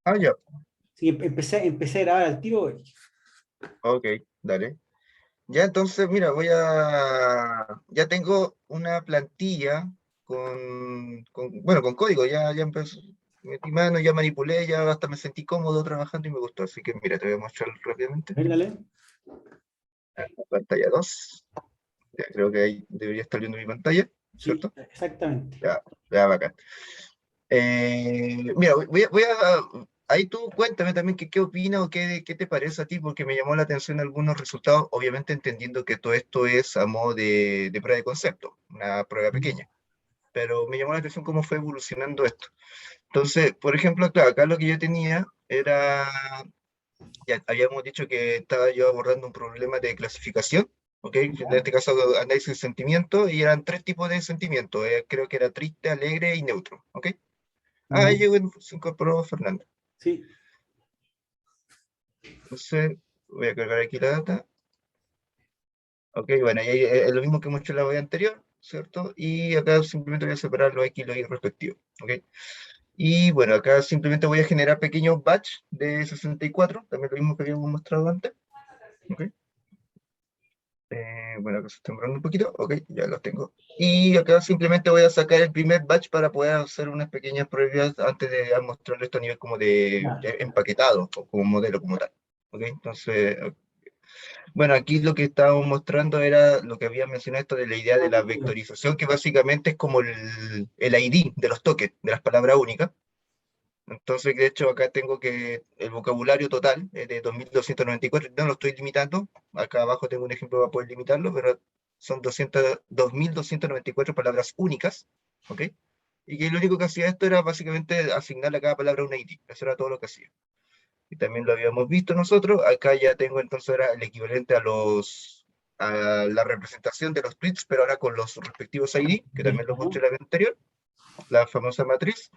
Ah, ya. Sí, empecé a grabar al tiro. Ok, dale. Ya entonces, mira, ya tengo una plantilla bueno, con código, ya empezó, metí mano, ya manipulé, ya hasta me sentí cómodo trabajando y me gustó, así que mira, te voy a mostrar rápidamente. Véndale. Pantalla 2, ya creo que ahí debería estar viendo mi pantalla, Sí, ¿cierto? exactamente. Ya, ya, bacán. Mira, ahí tú cuéntame también qué opinas o qué te parece a ti, porque me llamó la atención algunos resultados, obviamente entendiendo que todo esto es a modo de prueba de concepto, una prueba pequeña, pero me llamó la atención cómo fue evolucionando esto. Entonces, por ejemplo, claro, acá lo que yo tenía era, ya habíamos dicho que estaba yo abordando un problema de clasificación, ¿ok? En Ya. este caso, análisis de sentimientos, y eran tres tipos de sentimientos, creo que era triste, alegre y neutro, ¿ok? Ah, ahí Ya. llegó, se incorporó Fernando. Sí. Entonces, voy a cargar aquí la data. Ok, bueno, y ahí es lo mismo que hemos hecho en la web anterior, ¿cierto? Y acá simplemente voy a separar los X y los Y respectivos. Ok. Y bueno, acá simplemente voy a generar pequeños batch de 64, también lo mismo que habíamos mostrado antes. Ok. Bueno, acá se está demorando un poquito. Ok, ya los tengo. Y acá simplemente voy a sacar el primer batch para poder hacer unas pequeñas pruebas antes de mostrarle esto a nivel como Ya. de empaquetado o como modelo como tal. Ok, entonces bueno, aquí lo que estábamos mostrando era lo que había mencionado esto de la idea de la vectorización, que básicamente es como el ID de los tokens, de las palabras únicas. Entonces, de hecho, acá tengo que el vocabulario total es de 2294, no lo estoy limitando. Acá abajo tengo un ejemplo para poder limitarlo, pero son 2294 palabras únicas, ¿ok? Y que lo único que hacía esto era básicamente asignarle a cada palabra un ID. Eso era todo lo que hacía y también lo habíamos visto nosotros. Acá ya tengo entonces ahora el equivalente a la representación de los tweets, pero ahora con los respectivos ID, que también lo mostré Perfecto. la vez anterior, la famosa matriz.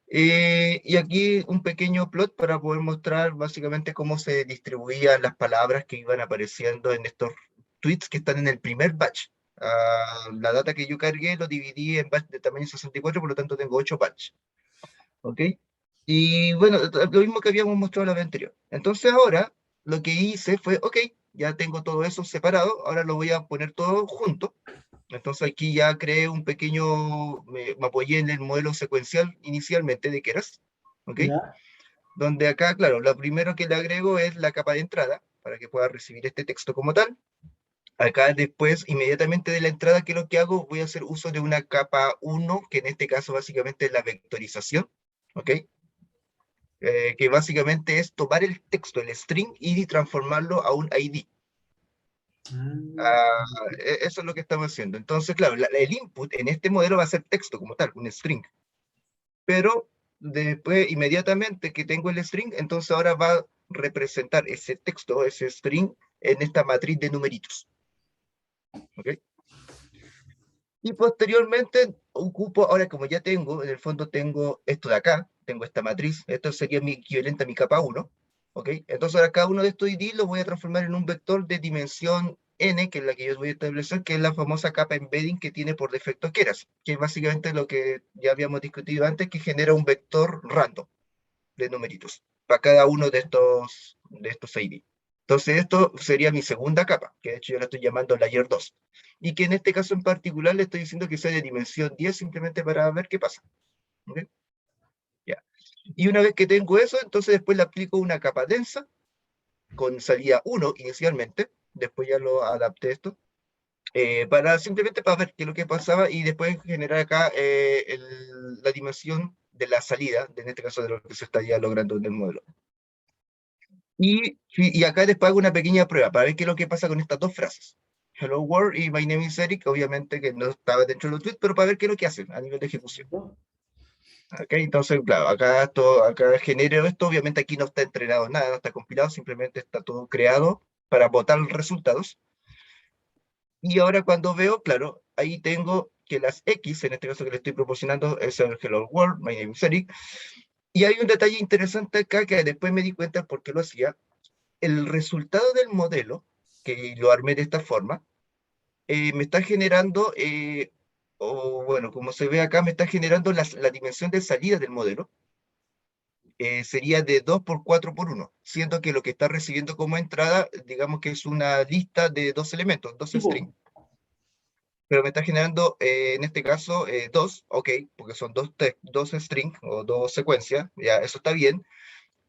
Y aquí un pequeño plot para poder mostrar básicamente cómo se distribuían las palabras que iban apareciendo en estos tweets que están en el primer batch. La data que yo cargué lo dividí en batch de tamaño 64, por lo tanto tengo 8 batch. ¿Ok? Y bueno, lo mismo que habíamos mostrado la vez anterior. Entonces ahora lo que hice fue, ok, ya tengo todo eso separado, ahora lo voy a poner todo junto. Entonces aquí ya creé un pequeño, me apoyé en el modelo secuencial inicialmente de Keras, ¿ok? Ya. Donde acá, claro, lo primero que le agrego es la capa de entrada para que pueda recibir este texto como tal. Acá después, inmediatamente de la entrada, ¿qué es lo que hago? Voy a hacer uso de una capa uno que en este caso básicamente es la vectorización, ¿ok? Que básicamente es tomar el texto, el string, y transformarlo a un ID. Ah, Ah, eso es lo que estamos haciendo. Entonces, claro, el input en este modelo va a ser texto como tal, un string. Pero después, inmediatamente que tengo el string, entonces ahora va a representar ese texto, ese string, en esta matriz de numeritos. ¿Ok? Y posteriormente ocupo, ahora como ya tengo, en el fondo tengo esto de acá, tengo esta matriz, esto sería mi equivalente a mi capa uno, ¿ok? Entonces ahora cada uno de estos ID los voy a transformar en un vector de dimensión n, que es la que yo voy a establecer, que es la famosa capa embedding que tiene por defecto Keras, que es básicamente lo que ya habíamos discutido antes, que genera un vector random de numeritos para cada uno de estos ID. Entonces, esto sería mi segunda capa, que de hecho yo la estoy llamando layer 2. Y que en este caso en particular le estoy diciendo que sea de dimensión 10 simplemente para ver qué pasa. ¿Ok? Ya. Y una vez que tengo eso, entonces después le aplico una capa densa con salida 1 inicialmente. Después ya lo adapté esto. Para simplemente para ver qué es lo que pasaba y después generar acá la dimensión de la salida, en este caso de lo que se estaría logrando en el modelo. Y acá después hago una pequeña prueba para ver qué es lo que pasa con estas dos frases. Hello World y My name is Eric, obviamente que no estaba dentro de los tweets, pero para ver qué es lo que hacen a nivel de ejecución. perfecto. ¿Ok? Entonces, claro, acá genero esto, obviamente aquí no está entrenado nada, no está compilado, simplemente está todo creado para botar los resultados. Y ahora cuando veo, claro, ahí tengo que las X, en este caso que le estoy proporcionando, es el Hello World, My name is Eric. Y hay un detalle interesante acá que después me di cuenta por qué lo hacía. El resultado del modelo, que lo armé de esta forma, me está generando, o bueno, como se ve acá, me está generando la dimensión de salida del modelo, sería de 2 por 4 por 1, siendo que lo que está recibiendo como entrada, digamos que es una lista de 2 elementos, 2 strings. Tipo, Pero me está generando, en este caso, 2, ok, porque son dos strings o dos secuencias, ya, eso está bien.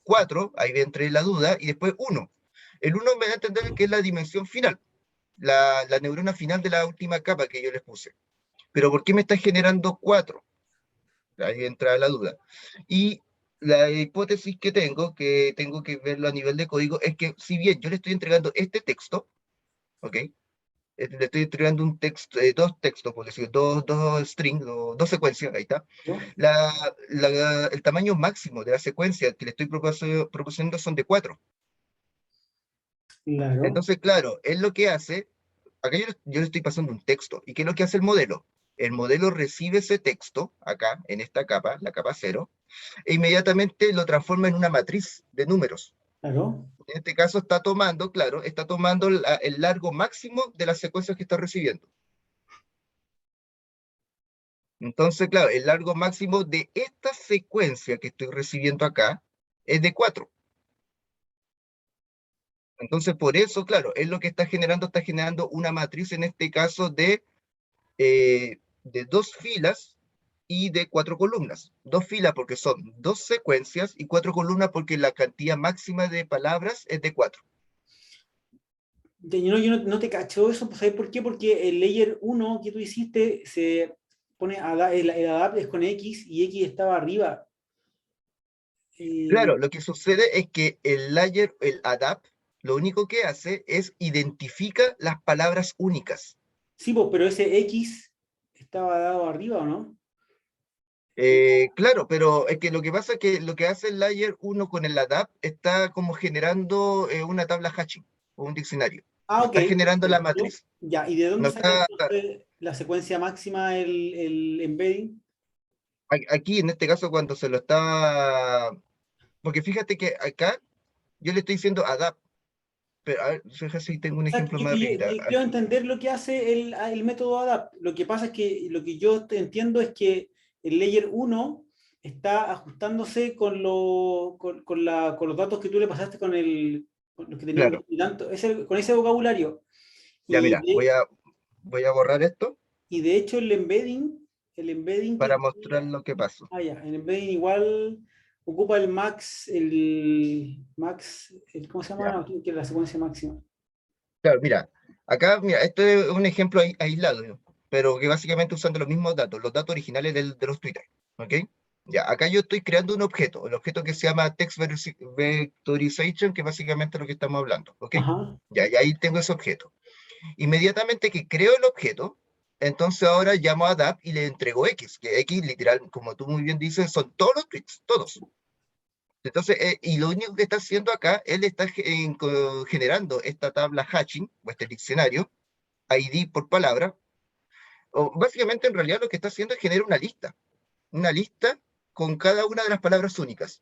4, ahí entré la duda, y después 1. El 1 me da a entender que es la dimensión final, la neurona final de la última capa que yo les puse. Pero ¿por qué me está generando 4? Ahí entra la duda. Y la hipótesis que tengo que verlo a nivel de código, es que si bien yo le estoy entregando este texto, ¿ok? Le estoy entregando un texto, dos textos, por decir, dos strings, dos secuencias, ahí está. ¿no? El tamaño máximo de la secuencia que le estoy proporcionando son de 4. Claro, Entonces, claro, es lo que hace, acá yo le estoy pasando un texto. ¿Y qué es lo que hace el modelo? El modelo recibe ese texto, acá, en esta capa, la capa 0, e inmediatamente lo transforma en una matriz de números. claro. En este caso está tomando, claro, está tomando el largo máximo de las secuencias que está recibiendo. Entonces, claro, el largo máximo de esta secuencia que estoy recibiendo acá es de 4. Entonces, por eso, claro, es lo que está generando una matriz, en este caso, de 2 filas y de 4 columnas. 2 filas porque son 2 secuencias, y 4 columnas porque la cantidad máxima de palabras es de 4. Yo no te cacho eso, pues, ¿sabes por qué? Porque el layer 1 que tú hiciste se pone, el adapt es con X y X estaba arriba. Claro, lo que sucede es que el layer, el adapt, lo único que hace es identifica las palabras únicas. Sí, pues, pero ese X estaba dado arriba, ¿o no? Claro, pero es que lo que pasa es que lo que hace el layer 1 con el adapt está como generando, una tabla hatching o un diccionario. Ah, No ok, está generando la perfecto. matriz. Ya, ¿y de dónde No saca está, entonces la secuencia máxima el embedding? aquí en este caso cuando se lo está, porque fíjate que acá yo le estoy diciendo adapt, pero a ver, fíjate si tengo un O sea, ejemplo más arriba. yo quiero entender lo que hace el método ADAPT. Lo que pasa es que lo que yo entiendo es que el layer 1 está ajustándose con los datos que tú le pasaste con los que tenían Claro, y tanto, con ese vocabulario. ya Y mira, voy a borrar esto y de hecho el embedding para que mostrar lo que pasó. el embedding igual ocupa ¿cómo se Ya. llama? Que es la secuencia máxima. Claro, mira, acá, mira, este es un ejemplo aislado, ¿no? Pero que básicamente usando los mismos datos, los datos originales de los Twitter, ¿ok? Ya, acá yo estoy creando un objeto, el objeto que se llama Vectorization, que básicamente es lo que estamos hablando, ¿ok? Ajá. Ya, y ahí tengo ese objeto. Inmediatamente que creo el objeto, entonces ahora llamo a DAP y le entrego X, que X literal, como tú muy bien dices, son todos los tweets, todos. Entonces, y lo único que está haciendo acá, él está generando esta tabla hatching, o este diccionario, ID por palabra, o básicamente en realidad lo que está haciendo es generar una lista con cada una de las palabras únicas.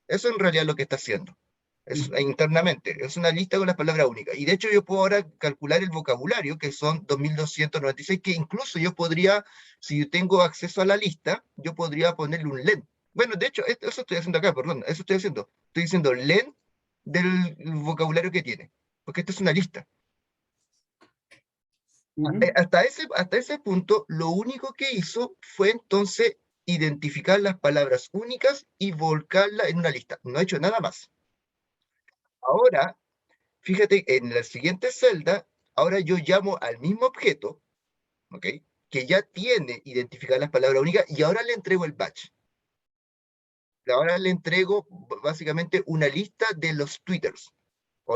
Eso en realidad es lo que está haciendo. Es internamente, es una lista con las palabras únicas. Y de hecho yo puedo ahora calcular el vocabulario, que son 2296, que incluso yo podría, si yo tengo acceso a la lista, yo podría ponerle un len. Bueno, de hecho, eso estoy haciendo acá, perdón, eso estoy haciendo. Estoy diciendo len del vocabulario que tiene, porque esta es una lista. Ujú. Hasta ese punto, lo único que hizo fue entonces identificar las palabras únicas y volcarla en una lista. No ha hecho nada más. Ahora, fíjate, en la siguiente celda, ahora yo llamo al mismo objeto, ¿ok? Que ya tiene identificadas las palabras únicas, y ahora le entrego el batch. Ahora le entrego básicamente una lista de los twitters,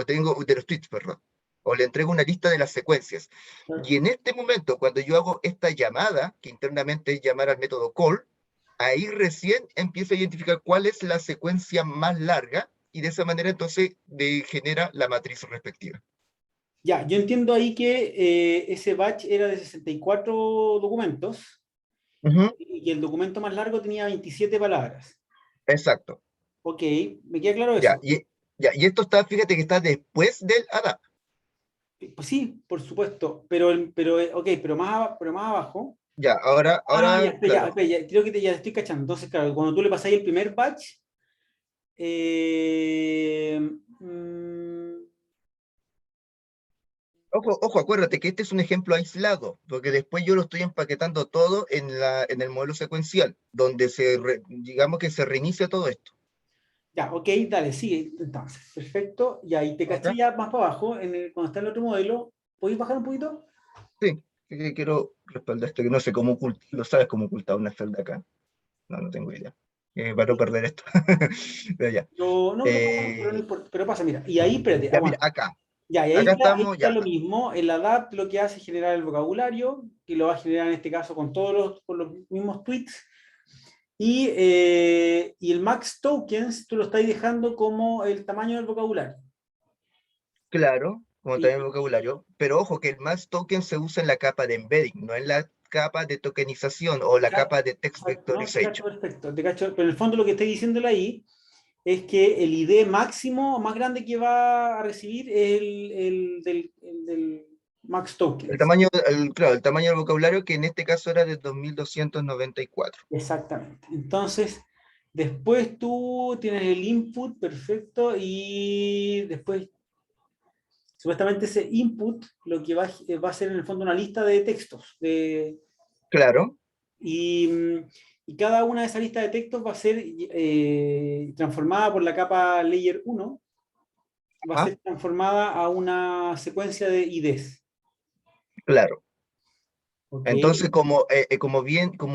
de los tweets, perdón. O le entrego una lista de las secuencias. Claro. Y en este momento, cuando yo hago esta llamada, que internamente es llamar al método call, ahí recién empiezo a identificar cuál es la secuencia más larga, y de esa manera entonces genera la matriz respectiva. Ya, yo entiendo ahí que ese batch era de 64 documentos Ujú. y que el documento más largo tenía 27 palabras. Exacto. Ok, me queda claro Ya, eso. y esto está, fíjate que está después del ADAP. Pues sí, por supuesto, ok, pero más abajo. Ya, Ah, ya, claro, espera, ya, creo que ya estoy cachando. Entonces, claro, cuando tú le pasas el primer batch, Eh, mm, Ojo, acuérdate que este es un ejemplo aislado, porque después yo lo estoy empaquetando todo en el modelo secuencial, donde digamos que se reinicia todo esto. ya, ok, dale, sigue entonces. Perfecto. Y ahí te caché ¿Ok? ya más para abajo, cuando está el otro modelo. ¿Podéis bajar un poquito? Sí, que quiero respaldar esto, que no sé cómo ocultarlo, ¿sabes cómo ocultar una celda acá? No, no tengo idea. Para no perder esto. Pero ya. No pasa, pero no importa. Pero pasa, mira. Y ahí, espérate, Ya, mira, aguanta. acá. Ya, y Acá ahí estamos, está ya. lo mismo. El adapt lo que hace es generar el vocabulario, que lo va a generar en este caso con los mismos tweets. Y el max tokens tú lo estás dejando como el tamaño del vocabulario. Claro, como también Y, vocabulario. Pero ojo que el mass token se usa en la capa de embedding, no en la capa de tokenización o la capa de text no, te cacho vectorization. perfecto, te cacho, pero en el fondo lo que estoy diciéndole ahí es que el ID máximo más grande que va a recibir es el del max El tokens. tamaño, claro, el tamaño del vocabulario que en este caso era de 2294. Exactamente. Entonces, después tú tienes el input, perfecto, y después, supuestamente ese input lo que va a ser en el fondo una lista de textos. Claro. Y, y cada una de esas listas de textos va a ser transformada por la capa layer uno, va a Ah, ser transformada a una secuencia de IDs. claro. ¿Ok? Entonces, como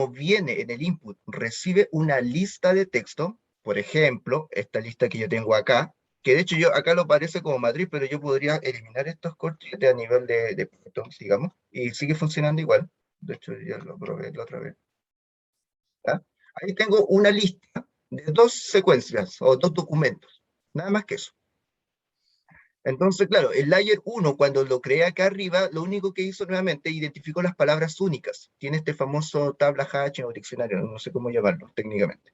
viene en el input, recibe una lista de texto, por ejemplo, esta lista que yo tengo acá, que de hecho yo acá lo parece como matriz, pero yo podría eliminar estos cortes a nivel de Python, digamos, y sigue funcionando igual. De hecho, ya lo probé la otra vez. ¿Ya? Ahí tengo una lista de dos secuencias o dos documentos, nada más que eso. Entonces, claro, el layer uno cuando lo creé acá arriba, lo único que hizo nuevamente, identificó las palabras únicas. Tiene este famoso tabla H o diccionario, no sé cómo llamarlo técnicamente.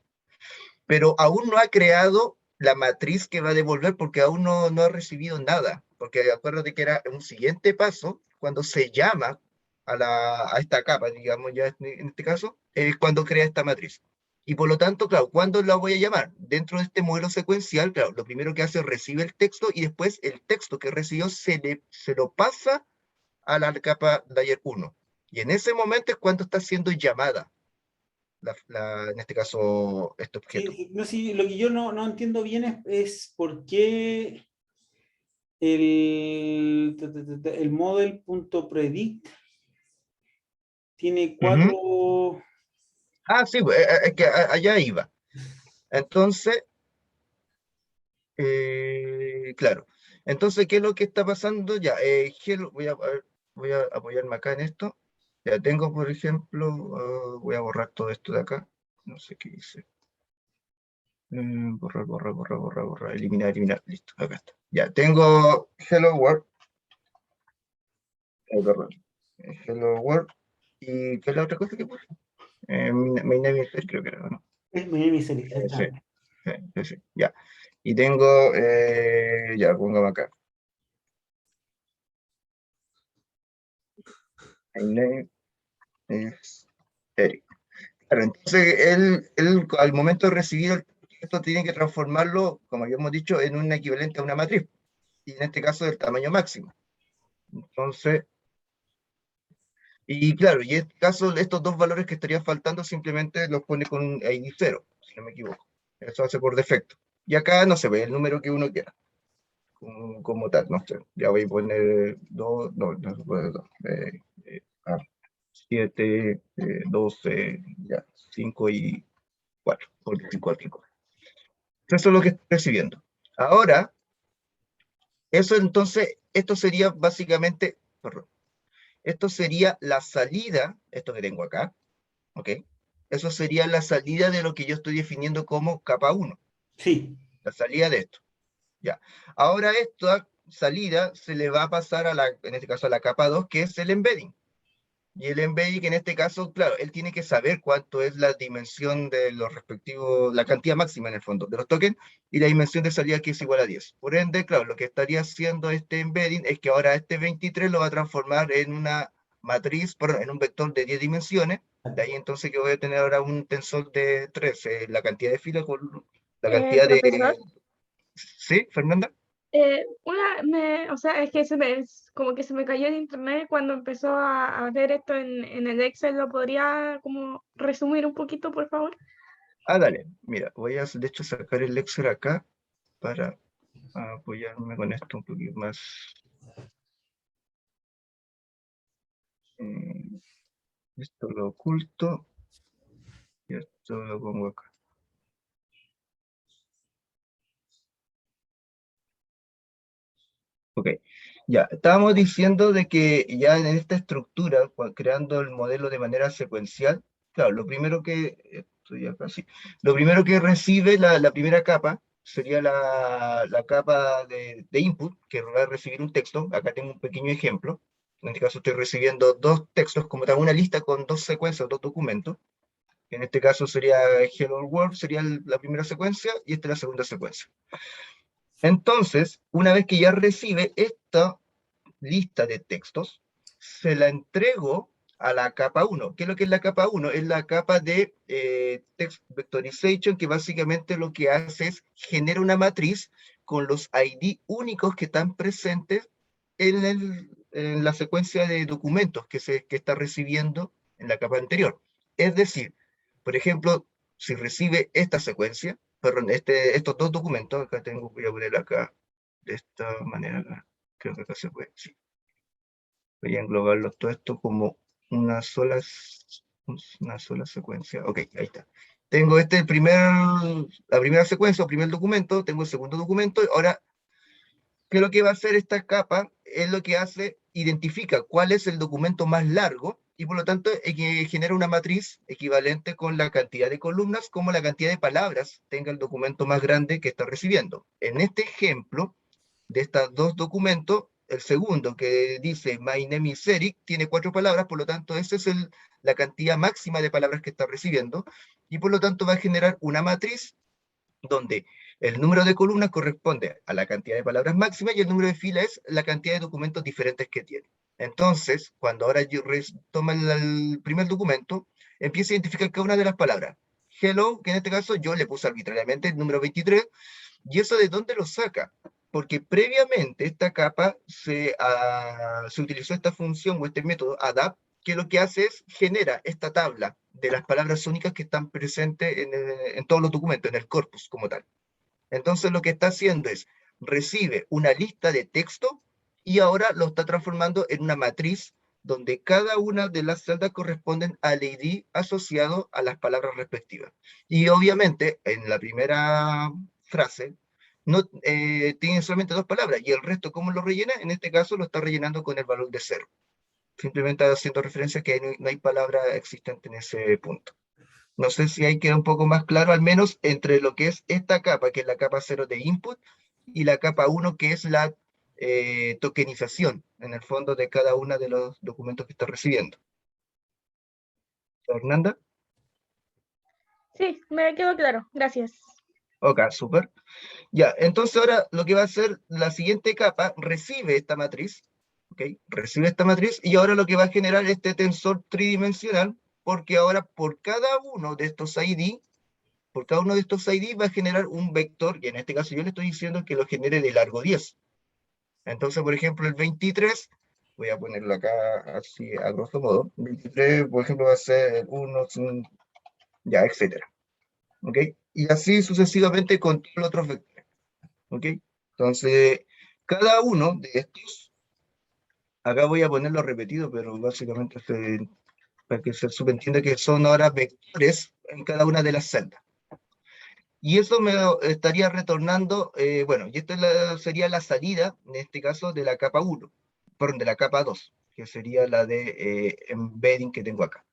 Pero aún no ha creado la matriz que va a devolver porque aún no ha recibido nada. Porque acuérdate que era un siguiente paso cuando se llama a esta capa, digamos ya en este caso, cuando crea esta matriz. Y por lo tanto, claro, ¿cuándo la voy a llamar? Dentro de este modelo secuencial, claro, lo primero que hace es recibe el texto y después el texto que recibió se lo pasa a la capa layer uno. Y en ese momento es cuando está siendo llamada, en este caso, este Sí, objeto. sí, no, sí, lo que yo no entiendo bien es por qué el model.predict tiene Ujú. cuatro. Ah, sí, es que allá iba. Entonces, claro. Entonces, ¿qué es lo que está pasando? Ya, voy a apoyarme acá en esto. Ya tengo, por ejemplo, voy a borrar todo esto de acá. No sé qué hice. Borrar, eliminar. Listo, acá está. Ya, tengo Hello World. Perdón. Hello World. ¿Y qué es la otra cosa que puse? My name is Ed, creo que era, ¿no? Es mi serie, Sí, exactamente. sí, ya. Y tengo, ya, pongamos acá. My name is Eric. Claro, entonces él al momento de recibir el texto tiene que transformarlo, como habíamos dicho, en un equivalente a una matriz, y en este caso del tamaño máximo. Entonces, y claro, y en este caso, estos dos valores que estarían faltando simplemente los pone con un ID 0, si no me equivoco. Eso hace por defecto. Y acá no se ve el número que uno quiera, como tal, no sé. Ya voy a poner 2, no se puede 2. 7, 12, ya, 5 y 4, porque 5 al 5. Eso es lo que estoy recibiendo. Ahora, eso entonces, esto sería básicamente, perdón, esto sería la salida, esto que tengo acá, ¿ok? Eso sería la salida de lo que yo estoy definiendo como capa uno, Sí. la salida de esto, ya. Ahora esta salida se le va a pasar en este caso a la capa 2, que es el embedding. Y el embedding, en este caso, claro, él tiene que saber cuánto es la dimensión de los respectivos, la cantidad máxima en el fondo de los tokens y la dimensión de salida que es igual a 10. Por ende, claro, lo que estaría haciendo este embedding es que ahora este 23 lo va a transformar en una matriz, perdón, en un vector de 10 dimensiones. De ahí entonces que voy a tener ahora un tensor de 13, la cantidad de filas con La cantidad de... Profesor, ¿Sí, Fernanda? o sea, es que como que se me cayó el internet cuando empezó a ver esto en el Excel. ¿Lo podría como resumir un poquito, por favor? Ah, dale. Mira, voy a de hecho sacar el Excel acá para apoyarme con esto un poquito más. Eh, Esto lo oculto y esto lo pongo acá. Ok, ya, estábamos diciendo de que ya en esta estructura, creando el modelo de manera secuencial, claro, lo primero que, estoy acá, sí, lo primero que recibe la primera capa sería la capa de input, que va a recibir un texto. Acá tengo un pequeño ejemplo. En este caso estoy recibiendo dos textos, como tal, una lista con dos secuencias, dos documentos. En este caso sería Hello World, sería la primera secuencia, y esta es la segunda secuencia. Entonces, una vez que ya recibe esta lista de textos, se la entrego a la capa 1. ¿Qué es lo que es la capa 1? Es la capa de Text Vectorization, que básicamente lo que hace es genera una matriz con los ID únicos que están presentes en la secuencia de documentos que está recibiendo en la capa anterior. Es decir, por ejemplo, si recibe esta secuencia, perdón, estos dos documentos, acá tengo, voy a poner acá de esta manera, creo que acá se puede, sí. Voy a englobarlo todo esto como una sola secuencia. Ok, ahí está. Tengo la primera secuencia o primer documento, tengo el segundo documento. Ahora, ¿qué es lo que va a hacer esta capa? Es lo que hace, identifica cuál es el documento más largo y por lo tanto genera una matriz equivalente con la cantidad de columnas como la cantidad de palabras tenga el documento más grande que está recibiendo. En este ejemplo, de estos dos documentos, el segundo que dice My name is Eric tiene 4 palabras, por lo tanto esa es la cantidad máxima de palabras que está recibiendo y por lo tanto va a generar una matriz donde el número de columnas corresponde a la cantidad de palabras máxima y el número de filas es la cantidad de documentos diferentes que tiene. Entonces, cuando ahora yo toma el primer documento, empieza a identificar cada una de las palabras. Hello, que en este caso yo le puse arbitrariamente el número 23, ¿y eso de dónde lo saca? Porque previamente esta capa se utilizó esta función o este método adapt, que lo que hace es genera esta tabla de las palabras únicas que están presentes en todos los documentos, en el corpus como tal. Entonces lo que está haciendo es, recibe una lista de texto y ahora lo está transformando en una matriz donde cada una de las celdas corresponden al ID asociado a las palabras respectivas. Y obviamente, en la primera frase, no, tiene solamente 2 palabras, y el resto, ¿cómo lo rellena? En este caso lo está rellenando con el valor de 0. Simplemente haciendo referencia a que no hay palabra existente en ese punto. No sé si ahí queda un poco más claro, al menos entre lo que es esta capa, que es la capa 0 de input, y la capa 1, que es la tokenización, en el fondo, de cada uno de los documentos que está recibiendo. Fernanda. Sí, me quedó claro. Gracias. Ok, súper. Ya, entonces ahora lo que va a hacer la siguiente capa, recibe esta matriz, ¿ok? Recibe esta matriz y ahora lo que va a generar este tensor tridimensional, porque ahora por cada uno de estos ID, va a generar un vector, y en este caso yo le estoy diciendo que lo genere de largo 10. Entonces, por ejemplo, el 23, voy a ponerlo acá así a grosso modo, 23, por ejemplo, va a ser 1, ya, etcétera. ¿Ok? Y así sucesivamente con todos los otros vectores. ¿Ok? Entonces, cada uno de estos, acá voy a ponerlo repetido, pero básicamente para que se subentienda que son ahora vectores en cada una de las celdas. Y eso me estaría retornando, bueno, y esta sería la salida, en este caso, de la capa 1, perdón, de la capa 2, que sería la de embedding que tengo acá,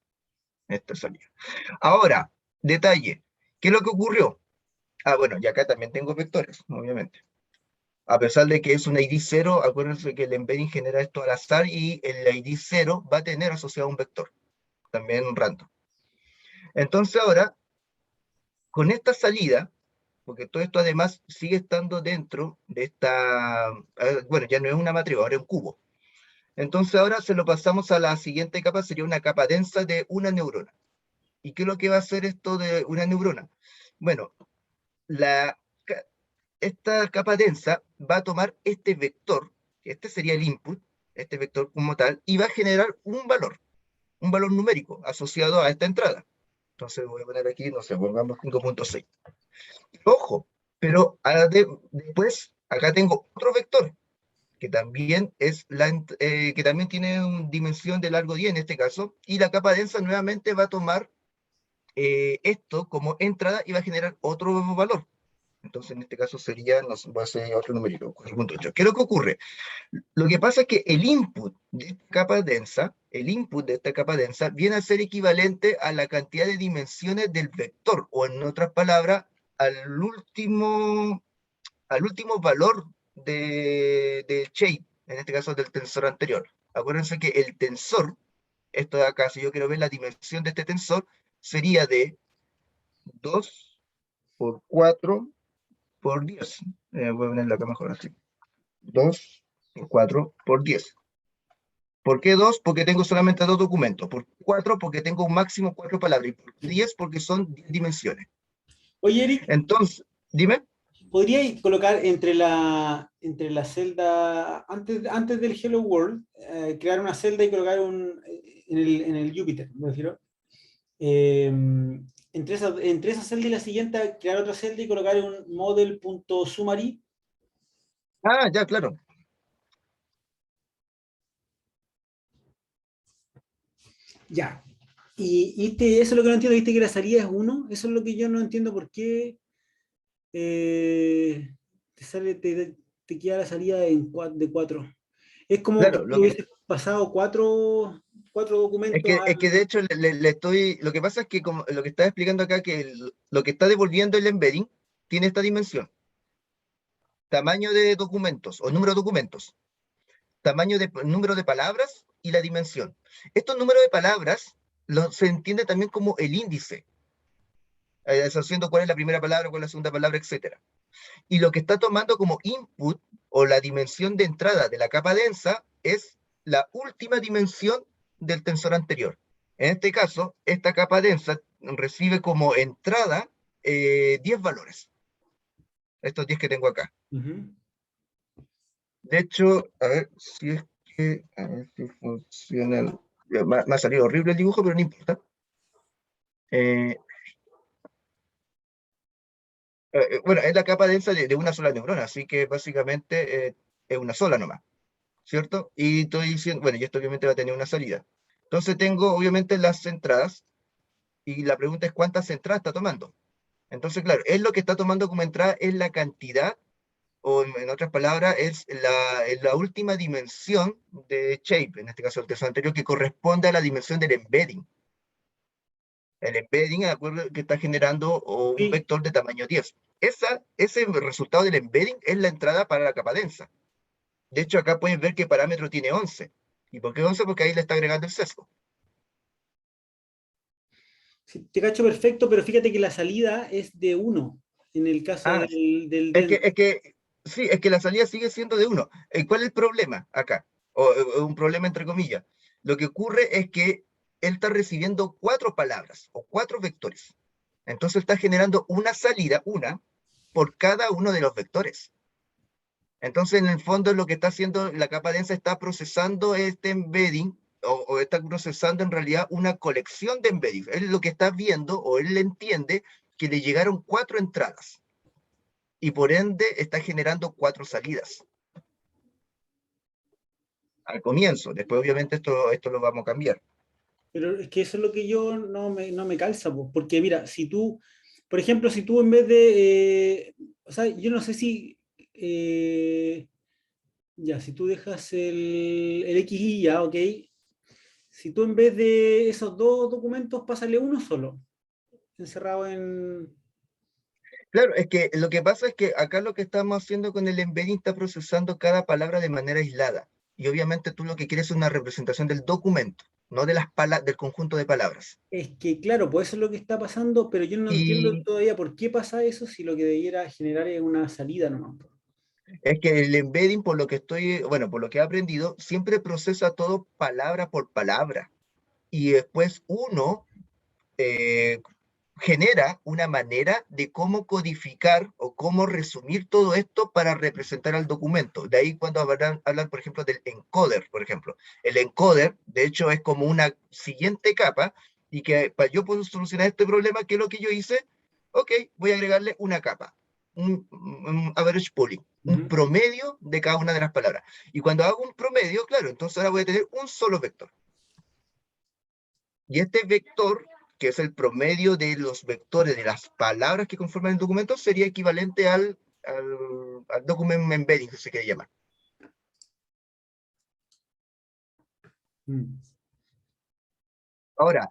esta salida. Ahora, detalle, ¿qué es lo que ocurrió? Ah, bueno, y acá también tengo vectores, obviamente. A pesar de que es un ID 0, acuérdense que el embedding genera esto al azar y el ID 0 va a tener asociado un vector, también random. Entonces ahora, con esta salida, porque todo esto además sigue estando dentro de esta, bueno, ya no es una matriz, ahora es un cubo. Entonces ahora se lo pasamos a la siguiente capa, sería una capa densa de una neurona. ¿Y qué es lo que va a hacer esto de una neurona? Bueno, la, ca- esta capa densa va a tomar este vector, que este sería el input, este vector como tal, y va a generar un valor numérico asociado a esta entrada. Entonces voy a poner aquí, no sé, pongamos 5.6. Ojo, pero después acá tengo otro vector que también que también tiene una dimensión de largo 10 en este caso, y la capa densa nuevamente va a tomar esto como entrada y va a generar otro valor. Entonces, en este caso sería, no sé, voy a hacer otro numerito, 4.8. ¿Qué es lo que ocurre? Lo que pasa es que el input de esta capa densa, el input de esta capa densa, viene a ser equivalente a la cantidad de dimensiones del vector, o en otras palabras, al último, al último valor de shape, en este caso del tensor anterior. Acuérdense que el tensor, esto de acá, si yo quiero ver la dimensión de este tensor, sería de 2 por 4 por 10. Voy a ponerlo acá mejor así. 2 por 4 por 10. ¿Por qué 2? Porque tengo solamente dos documentos. ¿Por qué 4? Porque tengo un máximo 4 palabras. Y por qué 10? Porque son 10 dimensiones. Oye, Eric, Entonces, dime. ¿podríais colocar entre la celda, antes del Hello World, crear una celda y colocar en el Jupyter, me refiero? Eh, entre esa celda y la siguiente, crear otra celda y colocar un model.summary. Ah, ya, claro. Ya. Eso es lo que no entiendo, viste que la salida es 1. Eso es lo que yo no entiendo por qué te sale, te queda la salida de 4. Es como que Claro, tú hubieses pasado cuatro documentos es que de hecho le estoy. Lo que pasa es que como lo que está explicando acá, que lo que está devolviendo el embedding tiene esta dimensión: tamaño de documentos o número de documentos, tamaño de número de palabras y la dimensión. Estos números de palabras se entiende también como el índice, haciendo cuál es la primera palabra, cuál es la segunda palabra, etcétera. Y lo que está tomando como input o la dimensión de entrada de la capa densa es la última dimensión del tensor anterior. En este caso, esta capa densa recibe como entrada 10 valores, estos 10 que tengo acá. uh-huh. De hecho, a ver si es que, a ver si funciona. Me ha salido horrible el dibujo, pero no importa. Eh, bueno, es la capa densa de una sola neurona, así que básicamente es una sola nomás. ¿Cierto? Y estoy diciendo, bueno, y esto obviamente va a tener una salida. Entonces tengo obviamente las entradas, y la pregunta es cuántas entradas está tomando. Entonces, claro, es lo que está tomando como entrada es la cantidad, o en otras palabras, es la última dimensión de shape, en este caso el texto anterior, que corresponde a la dimensión del embedding. El embedding, de acuerdo, que está generando un Sí. vector de tamaño 10. Ese resultado del embedding es la entrada para la capa densa. De hecho, acá puedes ver qué parámetro tiene 11. ¿Y por qué 11? Porque ahí le está agregando el sesgo. Sí, te cacho perfecto, pero fíjate que la salida es de 1 en el caso Ah, del es denso. que, es que, sí, es que la salida sigue siendo de 1. ¿Cuál es el problema acá? O un problema entre comillas. Lo que ocurre es que él está recibiendo 4 palabras o 4 vectores. Entonces está generando una salida, una, por cada uno de los vectores. Entonces, en el fondo, lo que está haciendo la capa densa está procesando este embedding, o está procesando en realidad una colección de embeddings. Él lo que está viendo, o él entiende, que le llegaron 4 entradas, y por ende está generando 4 salidas al comienzo. Después, obviamente, esto lo vamos a cambiar. Pero es que eso es lo que yo no me calza, po, porque mira, si tú, por ejemplo, si tú en vez de, o sea, yo no sé si, ya, si tú dejas el XY, ya, ok, si tú en vez de esos dos documentos, pásale uno solo, encerrado en... Claro, es que lo que pasa es que acá lo que estamos haciendo con el embedding está procesando cada palabra de manera aislada. Y obviamente tú lo que quieres es una representación del documento, no de del conjunto de palabras. Es que, claro, pues eso es lo que está pasando, pero yo no entiendo Y todavía por qué pasa eso si lo que debiera generar es una salida nomás. es que el embedding, por lo que bueno, por lo que he aprendido, siempre procesa todo palabra por palabra. Y después uno, eh, genera una manera de cómo codificar o cómo resumir todo esto para representar al documento. De ahí cuando hablan, por ejemplo, del encoder, por ejemplo. El encoder, de hecho, es como una siguiente capa, y que para yo poder solucionar este problema, ¿qué es lo que yo hice? Ok, voy a agregarle una capa, un average pooling, un Ujú. promedio de cada una de las palabras. Y cuando hago un promedio, claro, entonces ahora voy a tener un solo vector. Y este vector, que es el promedio de los vectores de las palabras que conforman el documento, sería equivalente al document embedding, que se quiere llamar. Mm. Ahora,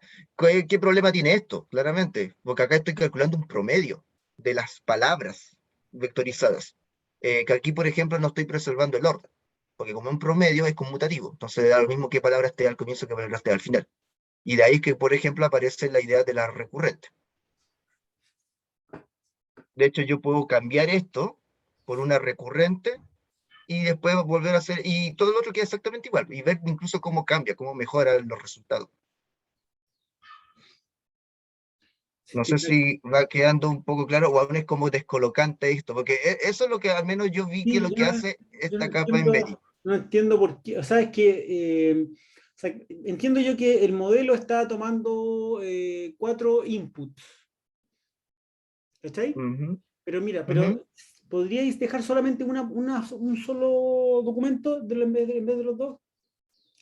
¿qué problema tiene esto? Claramente, porque acá estoy calculando un promedio de las palabras vectorizadas. Que aquí, por ejemplo, no estoy preservando el orden, porque como un promedio es conmutativo, entonces da lo mismo qué palabra esté al comienzo que palabra esté al final. Y de ahí que, por ejemplo, aparece la idea de la recurrente. De hecho, yo puedo cambiar esto por una recurrente y después volver a hacer, y todo lo otro queda exactamente igual, y ver incluso cómo cambia, cómo mejora los resultados. No sé si va quedando un poco claro o aún es como descolocante esto, porque eso es lo que al menos yo vi que Sí, lo que hace yo no esta capa embedding. entiendo, no entiendo por qué. O sea, es que o sea, entiendo yo que el modelo está tomando 4 inputs. ¿Cachai? Ujú, Pero mira, ujú. ¿podríais dejar solamente un solo documento en vez de los dos?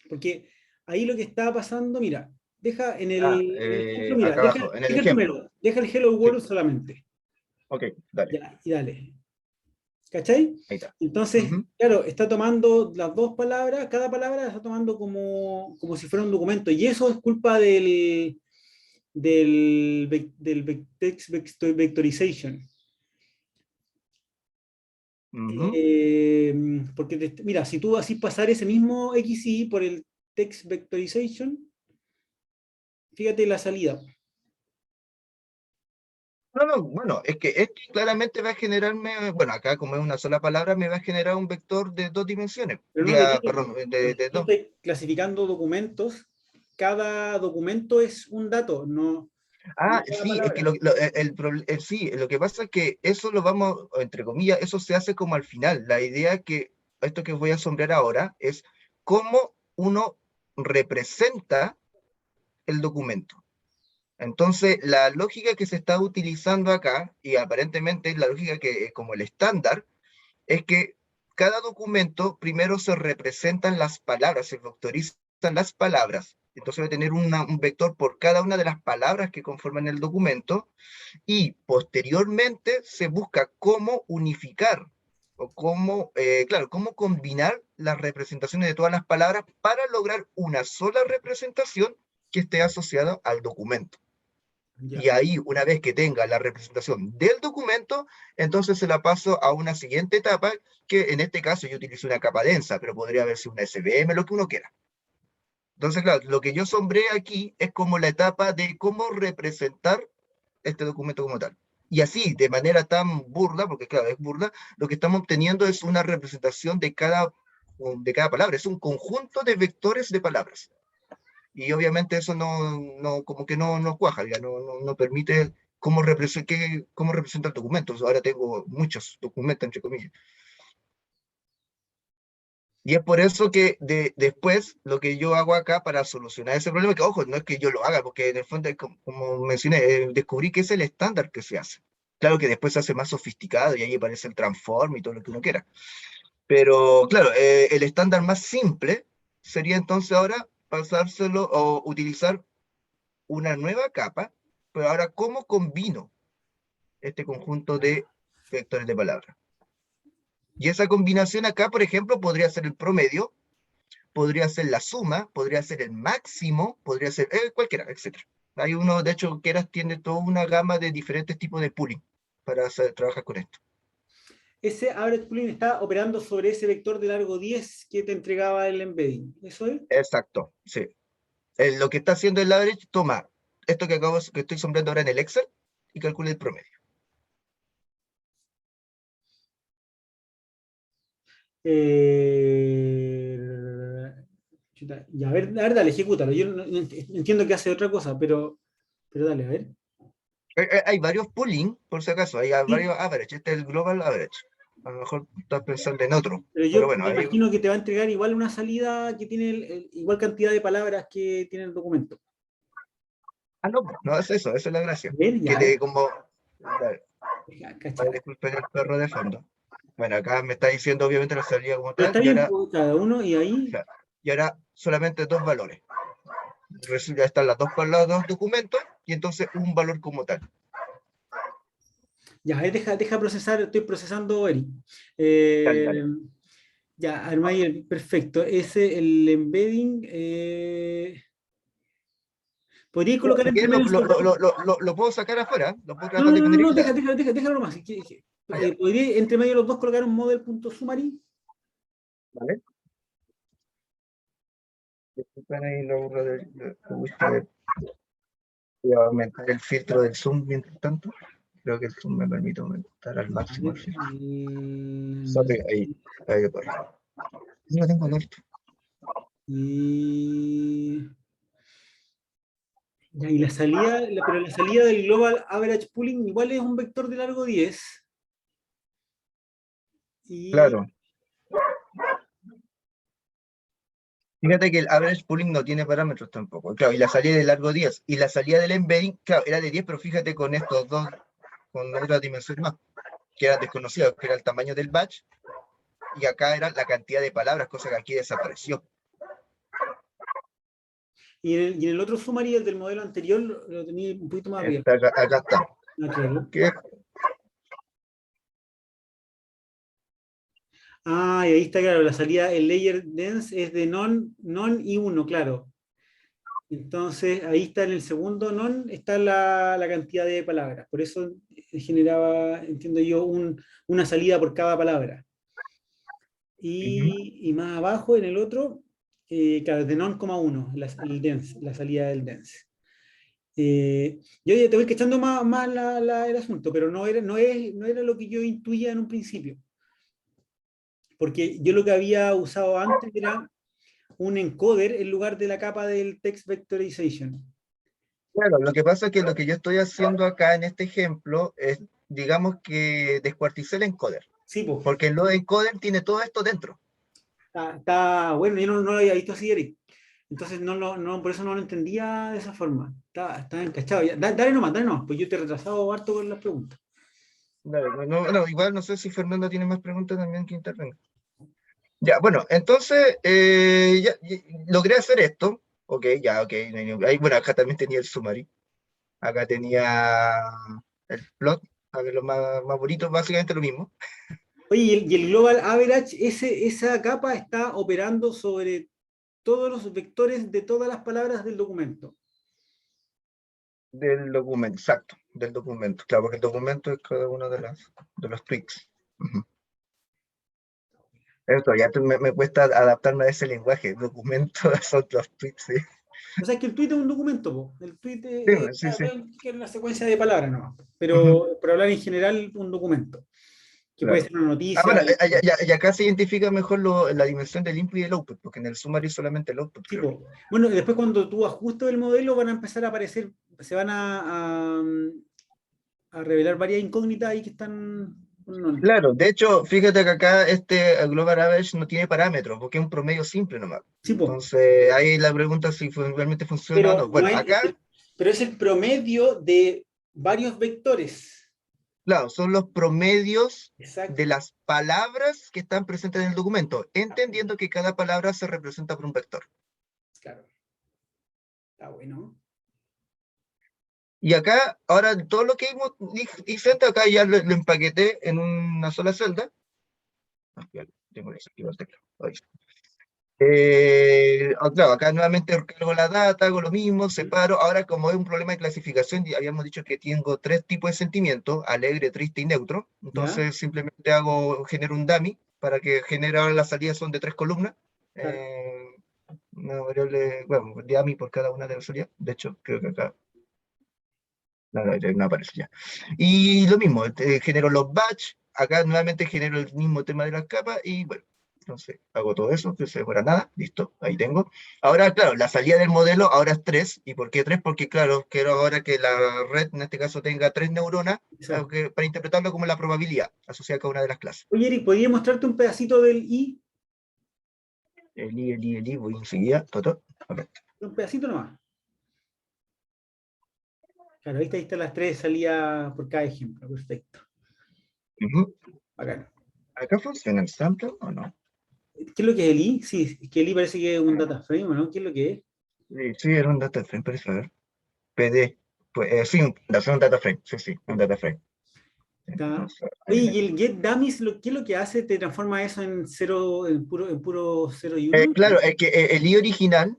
Porque ahí lo que está pasando, mira, deja en el ejemplo, mira, Acá abajo, en el deja el ejemplo. primero, deja el Hello Sí, World solamente. ok, dale, Ya, y dale. ¿Cachai? ahí está. Entonces, Ujú, claro, está tomando las dos palabras, cada palabra la está tomando como si fuera un documento. Y eso es culpa del text vectorization. ujú. Porque, mira, si tú así pasar ese mismo XY por el text vectorization, fíjate la salida. No, no, bueno, es que esto claramente va a generarme, bueno, acá como es una sola palabra, me va a generar un vector de 2 dimensiones. Pero no, Perdón, porque de tú dos. estás clasificando documentos, cada documento es un dato, no Ah, cada sí, es que palabra. sí, lo que pasa es que eso lo vamos, o entre comillas, eso se hace como al final. La idea que, esto que voy a sombrear ahora, es cómo uno representa el documento. Entonces, la lógica que se está utilizando acá, y aparentemente es la lógica que como el estándar, es que cada documento primero se representan las palabras, se vectorizan las palabras. Entonces va a tener un vector por cada una de las palabras que conforman el documento, y posteriormente se busca cómo unificar o cómo, claro, cómo combinar las representaciones de todas las palabras para lograr una sola representación que esté asociada al documento. Ya. Y ahí, una vez que tenga la representación del documento, entonces se la paso a una siguiente etapa, que en este caso yo utilizo una capa densa, pero podría haber sido una SVM, lo que uno quiera. Entonces, claro, lo que yo sombré aquí es como la etapa de cómo representar este documento como tal. Y así, de manera tan burda, porque claro, es burda, lo que estamos obteniendo es una representación de cada palabra, es un conjunto de vectores de palabras. Y obviamente eso como que no cuaja, ya no permite cómo representa el documento. Ahora tengo muchos documentos, entre comillas. Y es por eso que después lo que yo hago acá para solucionar ese problema, que ojo, no es que yo lo haga, porque en el fondo, como mencioné, descubrí que es el estándar que se hace. Claro que después se hace más sofisticado y ahí aparece el transform y todo lo que uno quiera. Pero claro, el estándar más simple sería entonces ahora pasárselo o utilizar una nueva capa, pero ahora ¿cómo combino este conjunto de vectores de palabra? Y esa combinación acá, por ejemplo, podría ser el promedio, podría ser la suma, podría ser el máximo, podría ser cualquiera, etcétera. Hay uno, de hecho, Keras tiene toda una gama de diferentes tipos de pooling para trabajar con esto. Ese average pooling está operando sobre ese vector de largo 10 que te entregaba el embedding. ¿Eso es? Exacto, sí. Lo que está haciendo el average, toma esto que estoy sombreando ahora en el Excel y calcula el promedio. Eh, chuta, ya, a ver, dale, ejecútalo. Yo entiendo que hace otra cosa, pero dale, a ver. Hay varios pooling, por si acaso, hay Sí, varios average. Este es el global average. A lo mejor estás pensando en otro. pero Pero yo bueno, me ahí, imagino que te va a entregar igual una salida que tiene igual cantidad de palabras que tiene el documento. no, no es eso, esa es la gracia. ¿Ven? Que Ya, te como. cachai. Disculpen el perro de fondo. Bueno, acá me está diciendo obviamente la salida como Pero tal, está bien pues, cada uno y ahí, claro, y ahora solamente dos valores. Ya están las dos con los dos documentos y entonces un valor como tal. ya, ahí deja procesar, estoy procesando, Eri. Dale, dale. Ya, Armayer, perfecto. Ese, el embedding, ¿podría colocar Si entre quieres, medio el soporte? lo puedo sacar afuera, lo puedo No, no, tratar de no, no, poner no, ya. déjalo nomás. Allá, ¿Podría entre medio de los dos colocar un model.summary? ¿vale? Disculpen ahí lo aburro voy a aumentar el filtro del zoom mientras tanto. Creo que el zoom me permite aumentar al A máximo ver, el filtro. Sorry, ahí por ahí. No tengo alerta. y, ya, y la salida, pero la salida del Global Average Pooling igual es un vector de largo 10. Y Claro. Fíjate que el average pooling no tiene parámetros tampoco. Claro, y la salida de largo 10. Y la salida del embedding, claro, era de 10, pero fíjate con estos dos, con otra dimensión más, que eran desconocidas, que era el tamaño del batch, y acá era la cantidad de palabras, cosa que aquí desapareció. y en el otro summary, el del modelo anterior, lo tenía un poquito más abierto. Acá está. Ah, claro. ¿Qué? Ah, y ahí está claro, la salida, el layer dense es de non y 1, claro. Entonces, ahí está en el segundo non, está la cantidad de palabras. Por eso generaba, entiendo yo, una salida por cada palabra. Ujú. Y más abajo, en el otro, claro, de non,1, el dense, la salida del dense. Yo ya te voy cachando más el asunto, pero no era lo que yo intuía en un principio. Porque yo lo que había usado antes era un encoder en lugar de la capa del text vectorization. Claro, lo que pasa es que lo que yo estoy haciendo acá en este ejemplo es, digamos que descuarticé el encoder, Sí, pues, porque el encoder tiene todo esto dentro. está bueno, yo no lo había visto así, Eric. Entonces, por eso no lo entendía de esa forma. Está encachado. Ya, dale nomás, pues yo te he retrasado harto con las preguntas. Igual no sé si Fernando tiene más preguntas también que intervenga. Ya, bueno, entonces logré hacer esto. Ok, ya, ok. Ahí, bueno, acá también tenía el summary. Acá tenía el plot. A ver, lo más bonito, básicamente lo mismo. Oye, y el Global Average, esa capa está operando sobre todos los vectores de todas las palabras del documento. Del documento, exacto, del documento. Claro, porque el documento es cada uno de los tweets. Ujú. Esto ya me cuesta adaptarme a ese lenguaje. Documento son los tweets, sí. O sea, es que el tweet es un documento, po. El tweet Sí, sí, sí. es una secuencia de palabras, ¿no? Ujú, Pero hablar en general, un documento, que puede claro. ser una Ah, noticia. bueno, y acá se identifica mejor la dimensión del input y el output, porque en el summary solamente el output, creo. Tipo, bueno, después cuando tú ajustes el modelo van a empezar a aparecer, se van a revelar varias incógnitas ahí que están. No, Claro, de hecho, fíjate que acá este Global Average no tiene parámetros, porque es un promedio simple nomás. sí, po, Entonces, ahí la pregunta es si realmente funciona o pero, no. no Bueno, es, acá, pero es el promedio de varios vectores. claro, son los promedios de Exacto. las palabras que están presentes en el documento, entendiendo que cada palabra se representa por un vector. Claro, está bueno. Y acá, ahora todo lo que hice antes, acá ya lo empaqueté en una sola celda. Ah, ya tengo que desactivar el teclado. Ahí. Claro, acá nuevamente cargo la data, hago lo mismo, separo. Ahora, como es un problema de clasificación, ya habíamos dicho que tengo tres tipos de sentimientos: alegre, triste y neutro. ¿Ya? Entonces, simplemente genero un dummy para que genere ahora las salidas son de 3 columnas. Claro. Eh, una variable, bueno, dummy por cada una de las salidas. De hecho, creo que acá no aparece ya. Y lo mismo, genero los batch. Acá nuevamente genero el mismo tema de las capas y bueno. Entonces, hago todo eso, que se demora nada, listo, ahí tengo. Ahora, claro, la salida del modelo ahora es 3. ¿Y por qué 3? Porque, claro, quiero ahora que la red, en este caso, tenga 3 neuronas, Exacto. para interpretarlo como la probabilidad asociada a cada una de las clases. Oye, Eric, ¿podría mostrarte un pedacito del I? El I, voy enseguida, toto. Ok. Un pedacito nomás. Claro, ahí está las tres salidas por cada ejemplo. Perfecto. Ujú. Bacán. ¿Acá funciona el sample o no? ¿Qué es lo que es el I? Sí, es que el I parece que es un data frame, ¿o no? ¿Qué es lo que es? Sí, sí, era un data frame, parece, a ver. PD, pues, sí, un data frame, sí, un data frame. Está. Entonces, Oye, ahí y el get dummies, ¿qué es lo que hace? ¿Te transforma eso en cero, en puro 0 y 1? claro, es que el I original,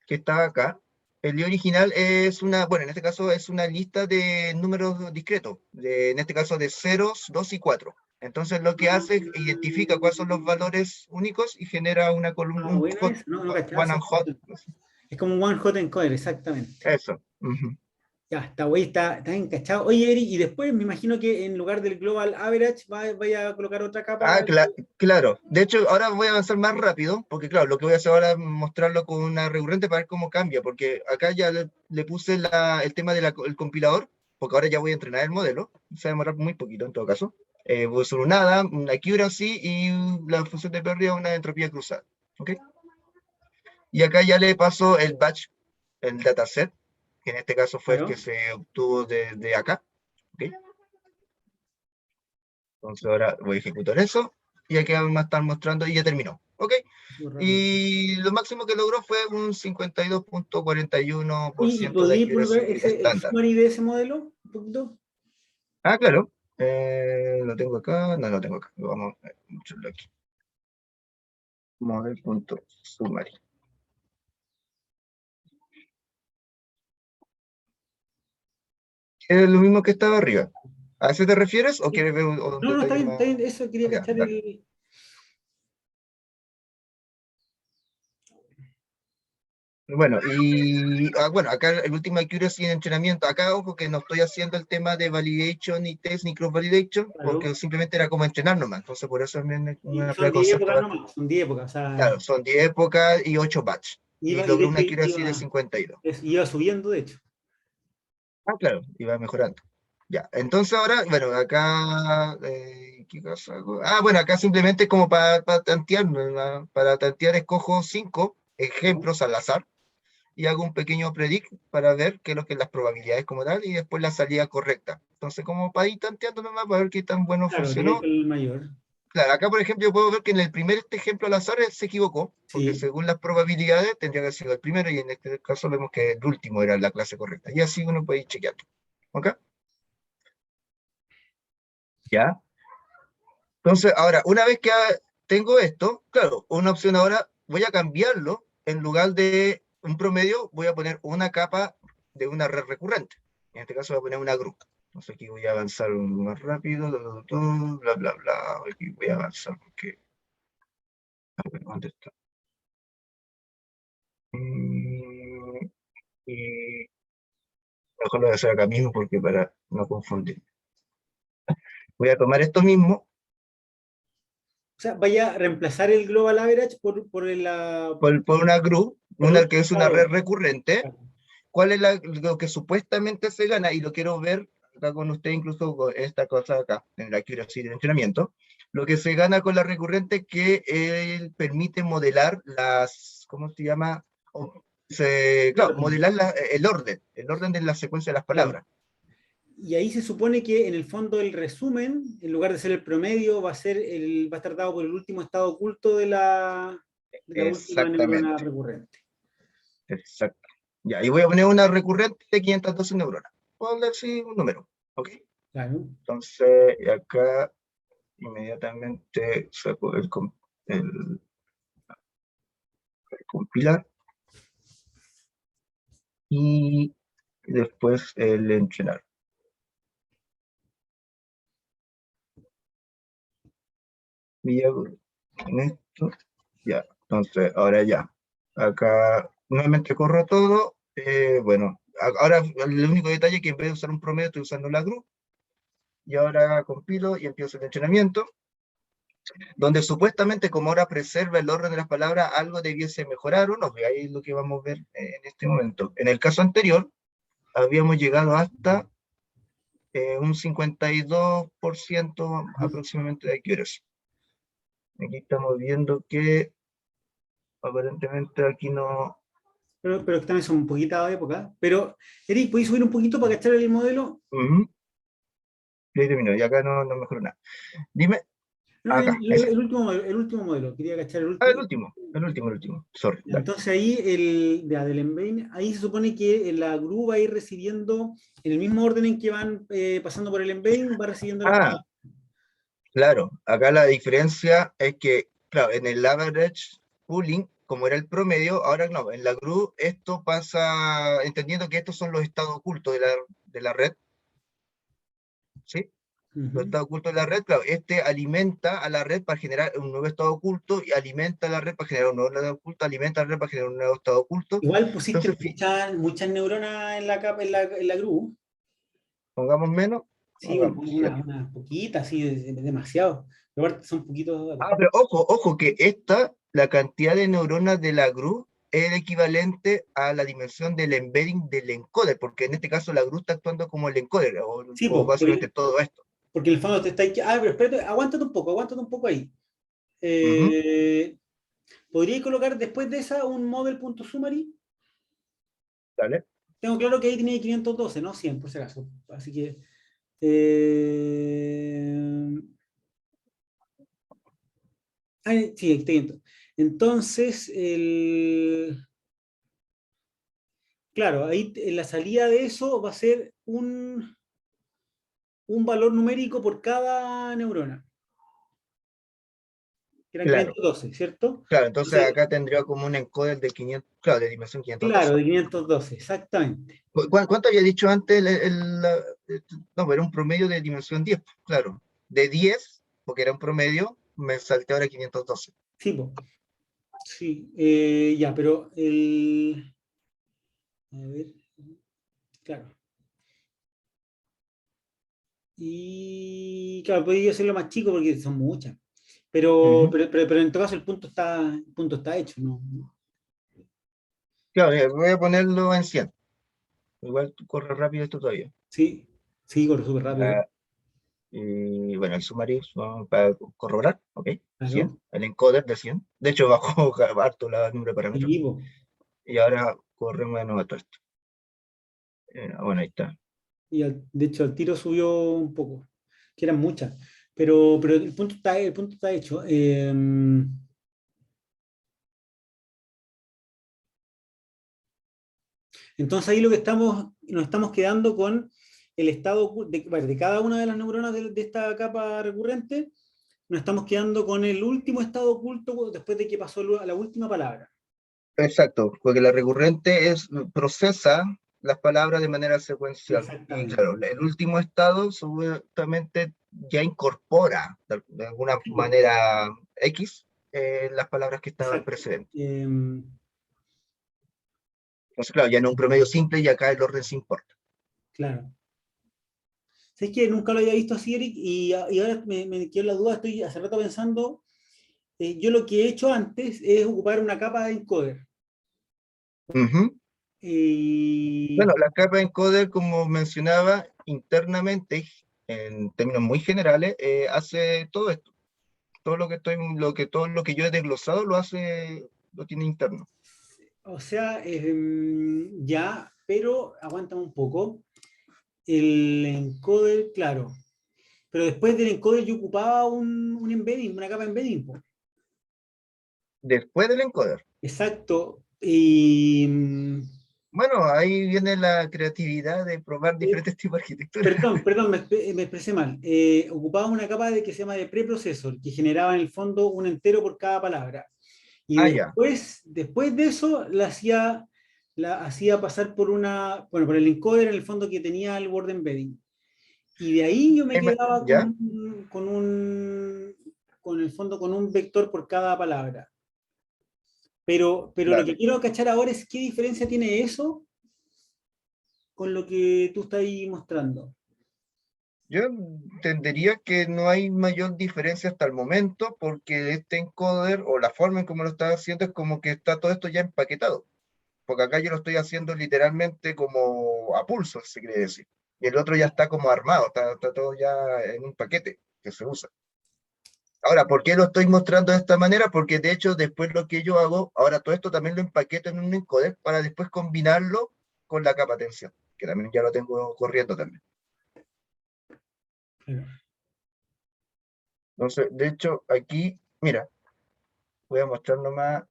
que estaba acá, el I original es una, bueno, en este caso es una lista de números discretos, en este caso de ceros, 2 y 4. Entonces lo que hace es identifica cuáles son los valores únicos y genera una columna, Ah, un buena hot, eso. No cachaba one esa and hot, función. Es como un one hot encoder, exactamente. eso. Ujú. Ya, está, güey, está encachado. Oye, Eri, y después me imagino que en lugar del global average vaya a colocar otra capa. Claro. De hecho, ahora voy a avanzar más rápido, porque claro, lo que voy a hacer ahora es mostrarlo con una recurrente para ver cómo cambia, porque acá ya le puse el tema del compilador, porque ahora ya voy a entrenar el modelo, se va a demorar muy poquito en todo caso. Voy a usar un ADA, una accuracy y la función de pérdida, una entropía cruzada. ¿Ok? Y acá ya le paso el batch, el dataset, que en este caso fue el Claro. que se obtuvo desde acá. ¿Ok? Entonces ahora voy a ejecutar eso y aquí vamos a estar mostrando y ya terminó. ¿Ok? Súper rápido. Y lo máximo que logró fue un Oye, ¿y 52.41% de podríais volver accuracy el estándar. summary de ese modelo? Un poquito. Ah, claro. Lo tengo acá. No lo tengo acá. Vamos a mostrarlo aquí. Model.summary. ¿Es lo mismo que estaba arriba? ¿A eso te refieres o quieres ver un No, está detalle bien, está más? bien. Eso quería Ya, cachar dale. el. Bueno, bueno, acá el último accuracy en entrenamiento. Acá, ojo, que no estoy haciendo el tema de validation ni test ni cross validation, Claro. porque simplemente era como entrenar nomás. Entonces, por eso es Y una prueba son de 10 concepto. épocas nomás, son 10 épocas. O sea, Claro, son 10 épocas y 8 batch. Y y de logró hecho una accuracy de iba, 52. iba subiendo, de hecho. Ah, claro, iba mejorando. Ya, entonces ahora, bueno, acá, ¿qué cosa hago? Ah, bueno, acá simplemente como para tantear, ¿no? Para tantear escojo 5 ¿No? ejemplos al azar y hago un pequeño predict para ver qué es lo que las probabilidades como tal y después la salida correcta. Entonces, como para ir tanteando nomás para ver qué tan bueno Claro, tiráis funcionó. con el mayor. Claro, acá por ejemplo yo puedo ver que en el primer ejemplo al azar él se equivocó, porque Sí. según las probabilidades tendría que haber sido el primero y en este caso vemos que el último era la clase correcta. Y así uno puede ir chequeando. ¿Ok? ¿Ya? Entonces, ahora, una vez que tengo esto, claro, una opción ahora, voy a cambiarlo, en lugar de un promedio, voy a poner una capa de una red recurrente. En este caso voy a poner una GRU. Entonces aquí voy a avanzar más rápido, bla, bla, bla. Aquí voy a avanzar porque... A ver, ¿dónde está? Y mejor lo voy a hacer acá mismo porque para no confundir. Voy a tomar esto mismo O sea, vaya a reemplazar el global average por una GRU, por el una que es una red indicador. recurrente. Claro. ¿Cuál es lo que supuestamente se gana? Y lo quiero ver acá con usted, incluso con esta cosa acá, en la accuracy del entrenamiento. Lo que se gana con la recurrente que permite modelar ¿cómo se llama? Claro, modelar el orden de la secuencia de las Claro. palabras. Y ahí se supone que en el fondo el resumen, en lugar de ser el promedio, va a estar dado por el último estado oculto de la última neurona Exactamente, recurrente. exacto. Ya, y voy a poner una recurrente de 512 neuronas. Ponle así un número, ¿ok? Claro. Entonces, y acá inmediatamente saco el compilar y después el entrenar. Y ya con esto, ya. Entonces, ahora ya. Acá nuevamente corro todo. Bueno, ahora el único detalle es que en vez de usar un promedio, estoy usando la GRU. Y ahora compilo y empiezo el entrenamiento. donde supuestamente como ahora preserva el orden de las palabras, algo debiese mejorar o no, y ahí es lo que vamos a ver en este momento. En el caso anterior, habíamos llegado hasta un 52% aproximadamente de accuracy. Aquí estamos viendo que aparentemente aquí no... Pero también son un poquito de época. Pero, Eric, ¿puedes subir un poquito para cachar el modelo? Y ahí terminó, y acá no mejoró nada. Dime, No, acá, ese. el último modelo, quería cachar el Ah, último. el último. Sorry, dale. Entonces ahí, del embedding, ahí se supone que la GRU va a ir recibiendo, en el mismo orden en que van pasando por el embedding, va recibiendo las Ah, palabras. claro, acá la diferencia es que, claro, en el average pooling, como era el promedio, ahora no, en la GRU esto pasa, entendiendo que estos son los estados ocultos de la red, ¿sí? Los Ujú. estados ocultos de la red, claro, este alimenta a la red para generar un nuevo estado oculto y alimenta a la red para generar un nuevo estado oculto, alimenta a la red para generar un nuevo estado oculto. Igual pusiste Entonces, muchas neuronas en la capa, en la GRU. pongamos menos, Sí, pongamos 100. una poquita, así, demasiado. Pero aparte son poquitos datos. Ah, pero ojo, que la cantidad de neuronas de la GRU es el equivalente a la dimensión del embedding del encoder, porque en este caso la GRU está actuando como el encoder, Sí, o básicamente todo esto. porque en el fondo te está... Ah, pero espérate, aguántate un poco ahí. Ujú, ¿Podría colocar después de esa un model.summary? dale. Tengo claro que ahí tenía 512, no 100 por si acaso. Así que... sí, estoy dentro. Entonces, claro, ahí en la salida de eso va a ser un valor numérico por cada neurona, que eran Claro, 512, ¿cierto? claro, entonces Entonces, acá tendría como un encoder de 500, claro, de dimensión claro, 512. de 512, exactamente. ¿Cuánto había dicho antes? No, era un promedio de dimensión 10, claro. De 10, porque era un promedio, me salté ahora a 512. Sí, po. Sí, ya, pero a ver, claro. Y claro, podría hacerlo más chico porque son muchas. Ujú. Pero en todo caso el punto está hecho, ¿no? Claro, voy a ponerlo en 100. Igual corre rápido esto todavía. Sí, sí, corre súper rápido. Ya, y bueno, el sumario para corroborar, ok, 100, Claro. el encoder de 100. De hecho, bajó harto la número de parámetros. Sí, po. Y ahora corremos de nuevo todo esto. Bueno, ahí está. Y de hecho al tiro subió un poco, que eran muchas. Pero el punto está hecho. Entonces ahí nos estamos quedando con el estado bueno, de cada una de las neuronas de esta capa recurrente, nos estamos quedando con el último estado oculto después de que pasó a la última palabra. Exacto, porque la recurrente procesa las palabras de manera secuencial. Y Exactamente. claro, el último estado supuestamente ya incorpora de alguna Sí, po. manera X las palabras que estaban Exacto. precedentes. Eh, Entonces, claro, ya no es un promedio simple y acá el orden se importa. claro. ¿Sabes que nunca lo había visto así, Eric? Y ahora me quedó la duda, estoy hace rato pensando, yo lo que he hecho antes es ocupar una capa de encoder. Ujú. Bueno, Y la capa encoder, como mencionaba, internamente, en términos muy generales, hace todo esto. Todo lo que yo he desglosado lo tiene interno. o sea, ya, pero aguántame un poco. El encoder, claro. Pero después del encoder yo ocupaba un embedding, una capa de embedding, po. Después del encoder. Exacto. Y Bueno, ahí viene la creatividad de probar eh, diferentes tipos de arquitectura. perdón, me expresé mal. Ocupaba una capa que se llama de preprocesor, que generaba en el fondo un entero por cada palabra. Y Ah, ya. después de eso la hacía pasar por por el encoder en el fondo que tenía el word embedding. Y de ahí yo me quedaba ¿Ya? con el fondo con un vector por cada palabra. Pero lo que Dale. quiero cachar ahora es qué diferencia tiene eso con lo que tú estás ahí mostrando. Yo entendería que no hay mayor diferencia hasta el momento, porque este encoder o la forma en cómo lo está haciendo es como que está todo esto ya empaquetado. Porque acá yo lo estoy haciendo literalmente como a pulso, se quiere decir. Y el otro ya está como armado, está todo ya en un paquete que se usa. Ahora, ¿por qué lo estoy mostrando de esta manera? Porque de hecho después lo que yo hago, ahora todo esto también lo empaqueto en un encoder para después combinarlo con la capa tensión, que también ya lo tengo corriendo también. Claro. Entonces, de hecho, aquí, mira, voy a mostrar nomás,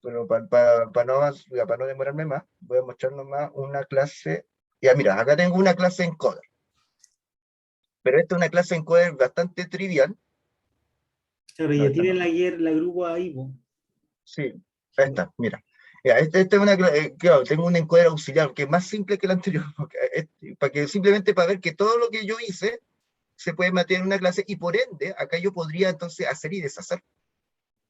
pero para no demorarme más, voy a mostrar nomás una clase. Ya, mira, acá tengo una clase encoder, pero esta es una clase encoder bastante trivial. Claro, No, ya esta tienen no. la grupo ahí, po. Sí, Sí. esta, mira. Ya, este es claro, tengo un encoder auxiliar que es más simple que el anterior, porque para que simplemente para ver que todo lo que yo hice se puede meter en una clase y por ende, acá yo podría entonces hacer y deshacer.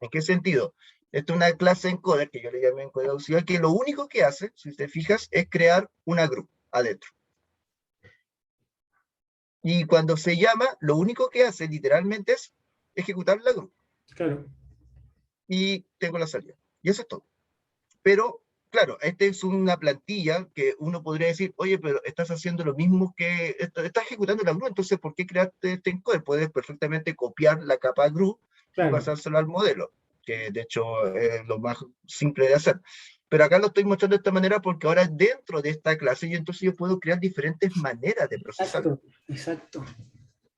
¿En qué sentido? Esta es una clase encoder que yo le llamé encoder auxiliar, que lo único que hace, si te fijas, es crear una group adentro. Y cuando se llama, lo único que hace literalmente es ejecutar la group Claro, y tengo la salida. Y eso es todo. Pero, claro, esta es una plantilla que uno podría decir, oye, pero estás haciendo lo mismo que, estás ejecutando la GRU, entonces, ¿por qué creaste este encoder? Puedes perfectamente copiar la capa GRU y claro. pasárselo al modelo, que de hecho es lo más simple de hacer. Pero acá lo estoy mostrando de esta manera porque ahora dentro de esta clase yo entonces yo puedo crear diferentes maneras de procesarlo. Exacto, exacto.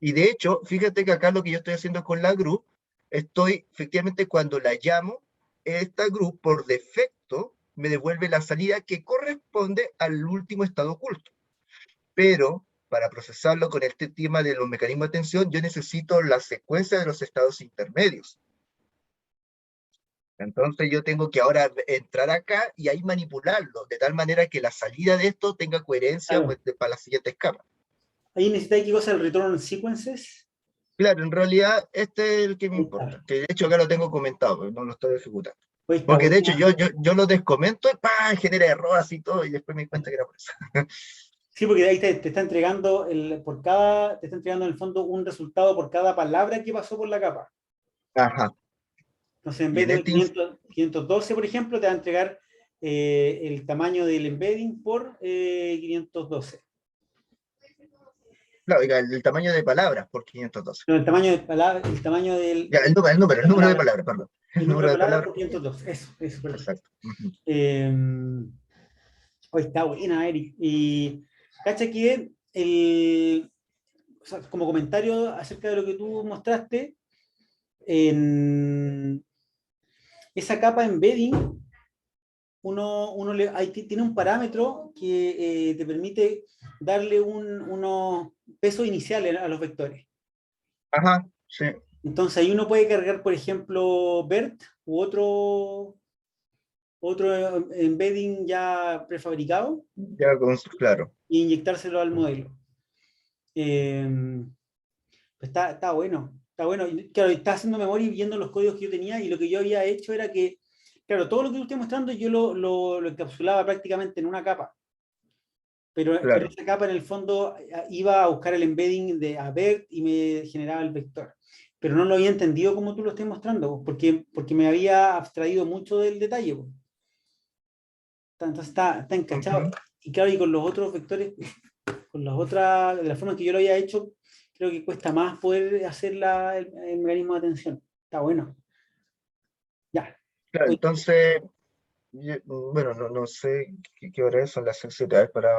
Y de hecho, fíjate que acá lo que yo estoy haciendo con la GRU, estoy efectivamente cuando la llamo, esta GRU por defecto me devuelve la salida que corresponde al último estado oculto. Pero para procesarlo con este tema de los mecanismos de tensión, yo necesito la secuencia de los estados intermedios. Entonces yo tengo que ahora entrar acá y ahí manipularlo, de tal manera que la salida de esto tenga coherencia Claro. pues, para las siguientes capas. Ahí necesitáis qué cosa, el return sequences. Claro, en realidad este es el que me Ahí importa, está. que de hecho acá lo tengo comentado, pero no lo estoy ejecutando. Ahí está, Porque de hecho buena. yo lo descomento y ¡pam! Genera errores y todo, y después me di cuenta que era por eso. Sí, porque ahí te está entregando te está entregando en el fondo un resultado por cada palabra que pasó por la capa. Ajá. Entonces, en Y vez en de este, 512, por ejemplo, te va a entregar el tamaño del embedding por 512. claro, oiga, el tamaño de palabras por 512. No, el tamaño de palabra, el tamaño Ya, el la número de palabra, palabras, perdón. El el número número de de palabras palabras por por 512. 512. Eso, perdón. Exacto. Ujú. Hoy está buena, Eric. Y cacha que o sea, como comentario acerca de lo que tú mostraste, en esa capa embedding, tiene un parámetro que te permite darle unos pesos iniciales a los vectores. Ajá, sí. Entonces ahí uno puede cargar, por ejemplo, BERT u otro embedding ya prefabricado Ya, claro. e inyectárselo al modelo. Eh, pues está bueno, está bueno. Y, claro, estaba haciendo memoria y viendo los códigos que yo tenía y lo que yo había hecho era que, claro, todo lo que yo estoy mostrando yo lo encapsulaba prácticamente en una capa. Pero Claro. esa capa en el fondo iba a buscar el embedding de ABERT y me generaba el vector. Pero no lo había entendido como tú lo estás mostrando, porque me había abstraído mucho del detalle. Entonces está encachado. Ujú. Y claro, y con los otros vectores, con las otras, de la forma que yo lo había hecho, creo que cuesta más poder hacer el mecanismo de atención. Está bueno. Ya. Claro, Oye, entonces, bueno, no sé qué hora es, son las 7, a ver, para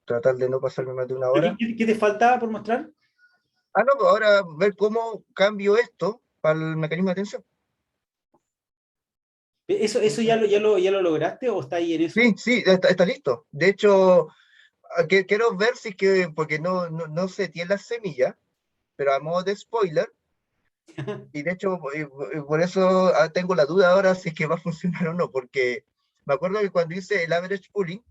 tratar de no pasarme más de una ¿pero hora. qué te faltaba por mostrar? Ah, no, pues ahora ver cómo cambio esto para el mecanismo de tensión. ¿Eso ya lo lograste o está ahí en Sí, eso? sí, está listo. De hecho, quiero ver si es que, porque no se tiene la semilla, pero a modo de spoiler, y de hecho, por eso tengo la duda ahora si es que va a funcionar o no, porque me acuerdo que cuando hice el average pooling,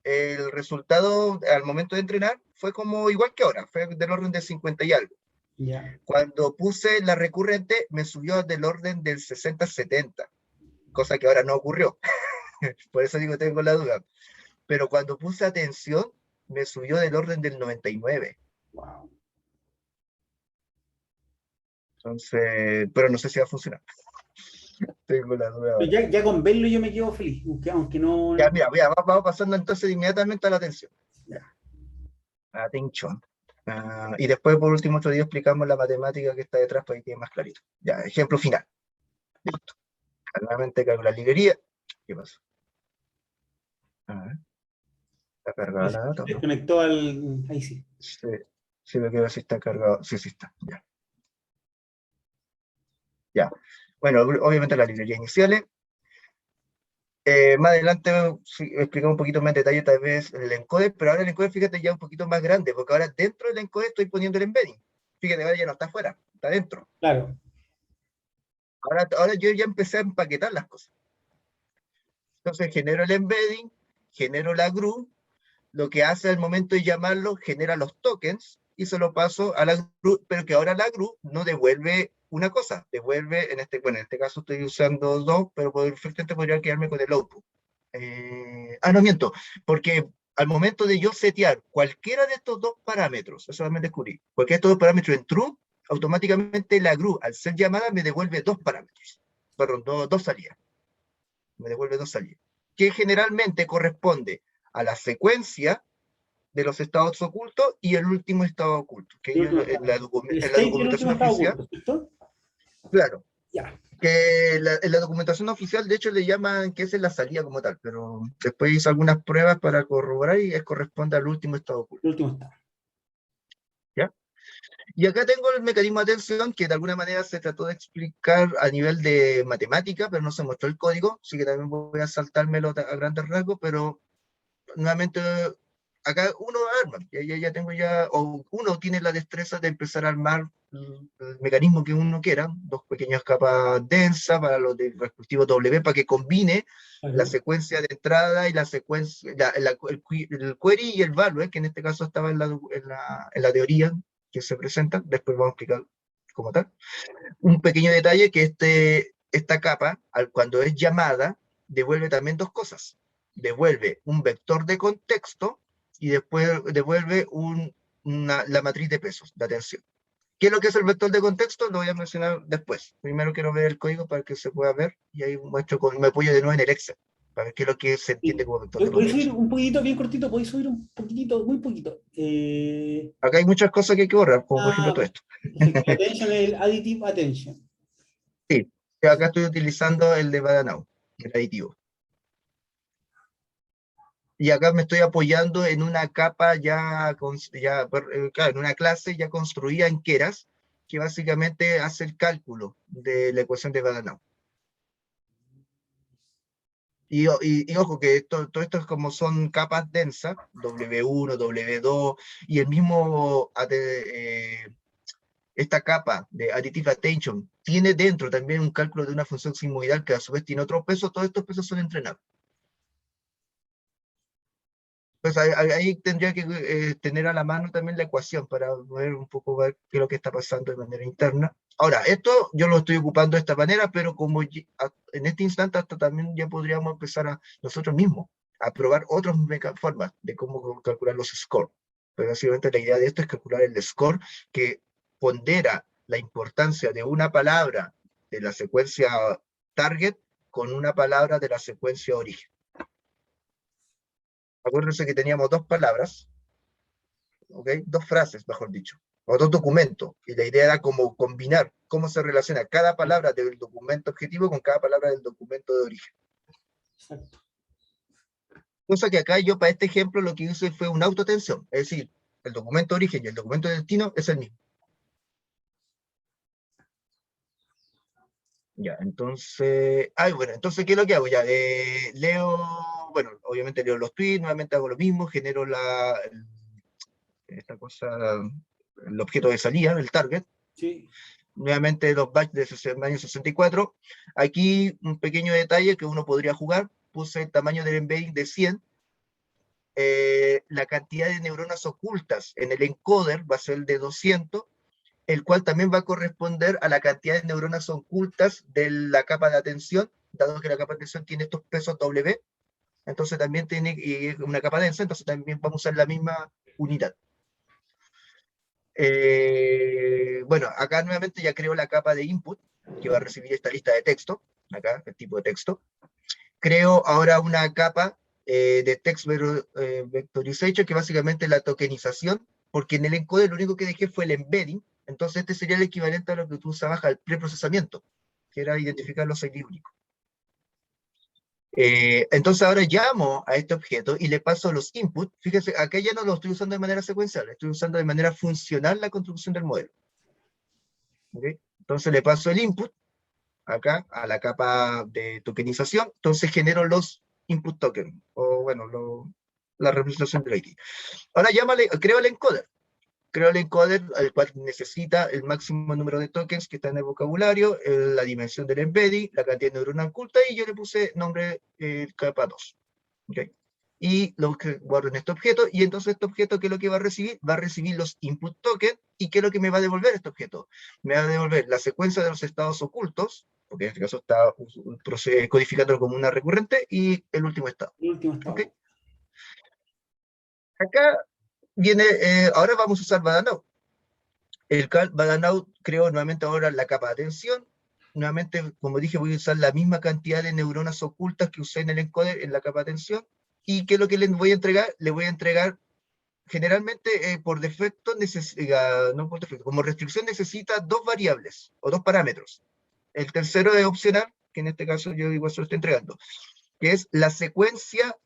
el resultado al momento de entrenar fue como igual que ahora, fue del orden de 50 y algo. Ya. Cuando puse la recurrente, me subió del orden del 60-70, cosa que ahora no ocurrió. Por eso digo, tengo la duda. Pero cuando puse atención, me subió del orden del 99. Wow. Entonces, pero no sé si va a funcionar. Tengo la duda Pero ahora. ya con verlo yo me quedo feliz, aunque no. Ya, mira, vamos pasando entonces inmediatamente a la atención. Ya. Atención. Y después, por último, otro día explicamos la matemática que está detrás para que quede más clarito. Ya, ejemplo final. Listo. Nuevamente cargo la librería. ¿Qué pasó? A ver, está cargada la data, ¿o no? Desconectó al. Ahí sí. Sí, sí, me quedo si está cargado. Sí, sí está. Ya. Ya. Bueno, obviamente las librerías iniciales. Más adelante sí, explicamos un poquito más en detalle tal vez el encoder, pero ahora el encoder, fíjate, ya un poquito más grande, porque ahora dentro del encoder estoy poniendo el embedding. Fíjate, ahora ya no está afuera, está dentro. Claro. Ahora yo ya empecé a empaquetar las cosas. Entonces genero el embedding, genero la GRU, lo que hace al momento de llamarlo, genera los tokens y se lo paso a la GRU, pero que ahora la GRU no devuelve una cosa, devuelve, bueno, en este caso estoy usando dos, pero perfectamente podría quedarme con el output. No miento, porque al momento de yo setear cualquiera de estos dos parámetros, eso me descubrí, cualquiera de estos dos parámetros en true, automáticamente la GRU, al ser llamada, me devuelve dos parámetros, perdón, dos salidas, me devuelve dos salidas, que generalmente corresponde a la secuencia de los estados ocultos y el último estado oculto, que El último en estado. El en la state y el último documentación estado oficial, oculto, ¿cierto? claro, Ya. que en la documentación oficial, de hecho, le llaman que esa es la salida como tal, pero después hice algunas pruebas para corroborar y corresponde al último estado oculto. El último estado. ¿Ya? Y acá tengo el mecanismo de atención que de alguna manera se trató de explicar a nivel de matemática, pero no se mostró el código, así que también voy a saltármelo a grandes rasgos, pero nuevamente acá uno arma, ya tengo o uno tiene la destreza de empezar a armar el mecanismo que uno quiera, dos pequeñas capas densas para los de respectivo W, para que combine la Claro. secuencia de entrada y la secuencia, el query y el value, que en este caso estaba en la teoría que se presenta, después vamos a explicar como tal. Un pequeño detalle que esta capa, cuando es llamada, devuelve también dos cosas. Devuelve un vector de contexto y después devuelve la matriz de pesos, de atención. ¿Qué es lo que es el vector de contexto? Lo voy a mencionar después. Primero quiero ver el código para que se pueda ver y ahí me apoyo de nuevo en el Excel para ver qué es lo que se entiende Sí. como vector de ¿Podéis subir contexto. un poquitito, bien cortito? ¿Podéis subir un poquitito, muy poquito? Acá hay muchas cosas que hay que borrar, como por ejemplo todo esto. Effective attention es el additive attention. Sí, acá estoy utilizando el de Badanao, el aditivo. Y acá me estoy apoyando en una capa claro, en una clase ya construida en Keras, que básicamente hace el cálculo de la ecuación de Badanao. Y ojo que todo esto es como son capas densas, W1, W2, y el mismo, esta capa de Additive Attention tiene dentro también un cálculo de una función sigmoidal que a su vez tiene otro peso, todos estos pesos son entrenables. Pues ahí tendría que tener a la mano también la ecuación para ver un poco ver qué es lo que está pasando de manera interna. Ahora, esto yo lo estoy ocupando de esta manera, pero como en este instante hasta también ya podríamos empezar nosotros mismos a probar otras formas de cómo calcular los scores. Pero básicamente la idea de esto es calcular el score que pondera la importancia de una palabra de la secuencia target con una palabra de la secuencia origen. Acuérdense que teníamos dos palabras, ¿okay? Dos frases, mejor dicho, o dos documentos, y la idea era como combinar cómo se relaciona cada palabra del documento objetivo con cada palabra del documento de origen. Exacto. Cosa que acá yo para este ejemplo lo que hice fue una autoatención, es decir, el documento de origen y el documento de destino es el mismo. Ya, entonces, bueno, entonces, ¿qué es lo que hago? Ya, bueno, obviamente leo los tweets, nuevamente hago lo mismo, genero esta cosa, el objeto de salida, el target. Sí. Nuevamente los batch de año 64. Aquí un pequeño detalle que uno podría jugar, puse el tamaño del embedding de 100, la cantidad de neuronas ocultas en el encoder va a ser el de 200, el cual también va a corresponder a la cantidad de neuronas ocultas de la capa de atención, dado que la capa de atención tiene estos pesos W. entonces también tiene una capa densa, entonces también vamos a usar la misma unidad. Bueno, acá nuevamente ya creo la capa de input, que va a recibir esta lista de texto, acá, el tipo de texto. Creo ahora una capa de text vectorization, que básicamente es la tokenización, porque en el encoder lo único que dejé fue el embedding, entonces este sería el equivalente a lo que tú usabas al preprocesamiento, que era identificar los ID únicos. Entonces ahora llamo a este objeto y le paso los inputs. Fíjense, acá ya no lo estoy usando de manera secuencial, estoy usando de manera funcional la construcción del modelo. ¿Okay? Entonces le paso el input acá a la capa de tokenización, entonces genero los input tokens, o bueno, la representación del ID. Ahora creo el encoder. Creo el encoder, al cual necesita el máximo número de tokens que está en el vocabulario, la dimensión del embedding, la cantidad de neurona oculta, y yo le puse nombre capa 2. ¿Okay? Y lo que guardo en este objeto, y entonces este objeto, ¿qué es lo que va a recibir? Va a recibir los input tokens, y ¿qué es lo que me va a devolver este objeto? Me va a devolver la secuencia de los estados ocultos, porque en este caso está codificándolo como una recurrente, y el último estado. El último estado. ¿Okay? Acá viene, ahora vamos a usar Badanow. Badanow creo nuevamente ahora la capa de atención. Nuevamente, como dije, voy a usar la misma cantidad de neuronas ocultas que usé en el encoder en la capa de atención. ¿Y qué es lo que les voy a entregar? Le voy a entregar, generalmente por defecto, no por defecto, como restricción necesita dos variables o dos parámetros. El tercero es opcional, que en este caso yo igual se lo estoy entregando, que es la secuencia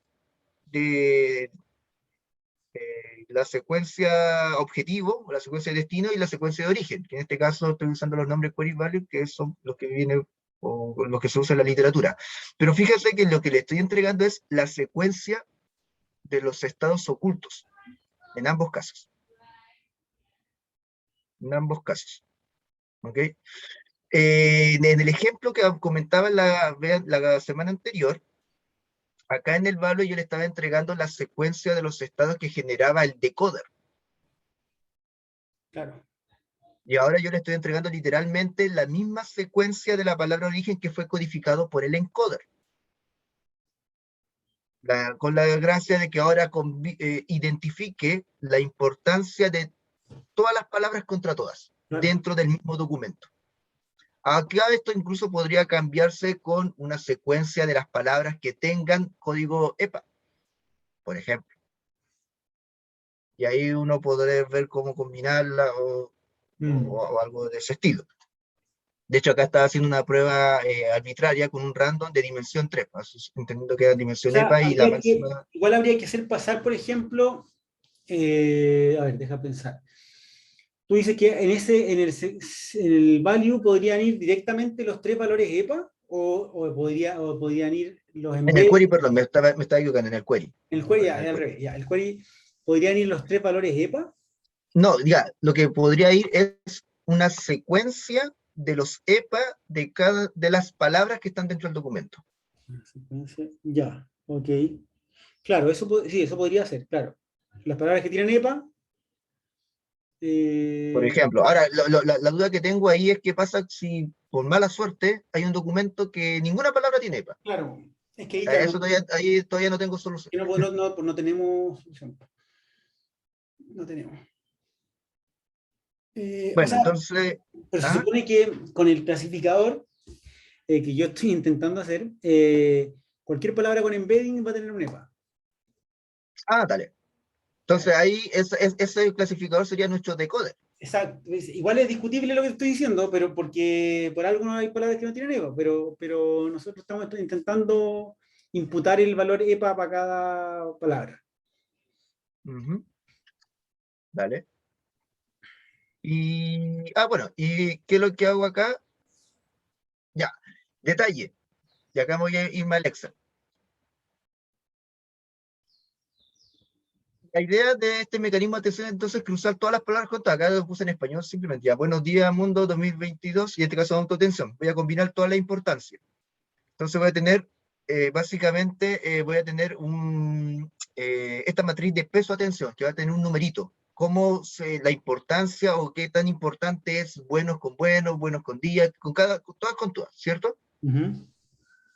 de la secuencia objetivo, o la secuencia de destino, y la secuencia de origen, que en este caso estoy usando los nombres query value, que son los que vienen, o los que se usan en la literatura. Pero fíjense que lo que le estoy entregando es la secuencia de los estados ocultos, en ambos casos. En ambos casos. ¿Ok? En el ejemplo que comentaba la semana anterior, acá en el value yo le estaba entregando la secuencia de los estados que generaba el decoder. Claro. Y ahora yo le estoy entregando literalmente la misma secuencia de la palabra origen que fue codificado por el encoder. Con la gracia de que ahora identifique la importancia de todas las palabras contra todas, Claro. dentro del mismo documento. Acá esto incluso podría cambiarse con una secuencia de las palabras que tengan código EPA, por ejemplo. Y ahí uno podrá ver cómo combinarla o algo de ese estilo. De hecho, acá estaba haciendo una prueba arbitraria con un random de dimensión 3, entendiendo que era dimensión O sea, EPA y la máxima. igual habría que hacer pasar, por ejemplo, a ver, deja pensar. Tú dices que en el value podrían ir directamente los tres valores EPA o podrían ir los En el embedded. query, perdón, me estaba equivocando, en el query. El query, ya, al revés, ya, el query podrían ir los tres valores EPA. No, ya, lo que podría ir es una secuencia de los EPA de las palabras que están dentro del documento. Ya, ok. Claro, sí, eso podría ser, claro. Las palabras que tienen EPA. Por ejemplo, ahora, la duda que tengo ahí es qué pasa si, por mala suerte, hay un documento que ninguna palabra tiene EPA. Claro, es que ahí, claro, Eso ahí todavía no tengo solución. no tenemos solución. No tenemos. Bueno, o sea, entonces... pero se supone que con el clasificador que yo estoy intentando hacer, cualquier palabra con embedding va a tener un EPA. Dale. Entonces ahí ese clasificador sería nuestro decoder. Exacto. Igual es discutible lo que estoy diciendo, pero porque por algo no hay palabras que no tienen EPA, pero nosotros estamos intentando imputar el valor EPA para cada palabra. Dale. Bueno, ¿y qué es lo que hago acá? Ya, detalle. Y acá voy a irme al Excel. La idea de este mecanismo de atención entonces es cruzar todas las palabras juntas. Acá lo puse en español simplemente. Ya, buenos días, mundo 2022, y en este caso autoatención. Voy a combinar toda la importancia. Entonces voy a tener, básicamente, voy a tener esta matriz de peso-atención, que va a tener un numerito. La importancia o qué tan importante es buenos con buenos, buenos con días, todas con todas, ¿cierto? Uh-huh.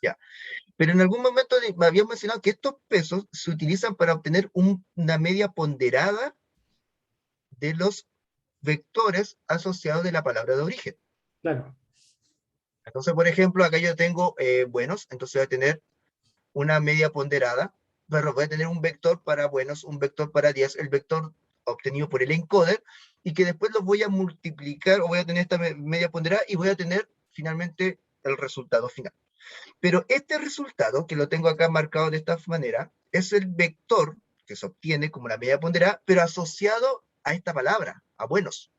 Ya. Pero en algún momento me habían mencionado que estos pesos se utilizan para obtener una media ponderada de los vectores asociados de la palabra de origen. Claro. Entonces, por ejemplo, acá yo tengo buenos, entonces voy a tener una media ponderada, pero voy a tener un vector para buenos, un vector para 10, el vector obtenido por el encoder, y que después los voy a multiplicar, o voy a tener esta media ponderada, y voy a tener finalmente el resultado final. Pero este resultado, que lo tengo acá marcado de esta manera, es el vector que se obtiene como la media ponderada, pero asociado a esta palabra, a buenos.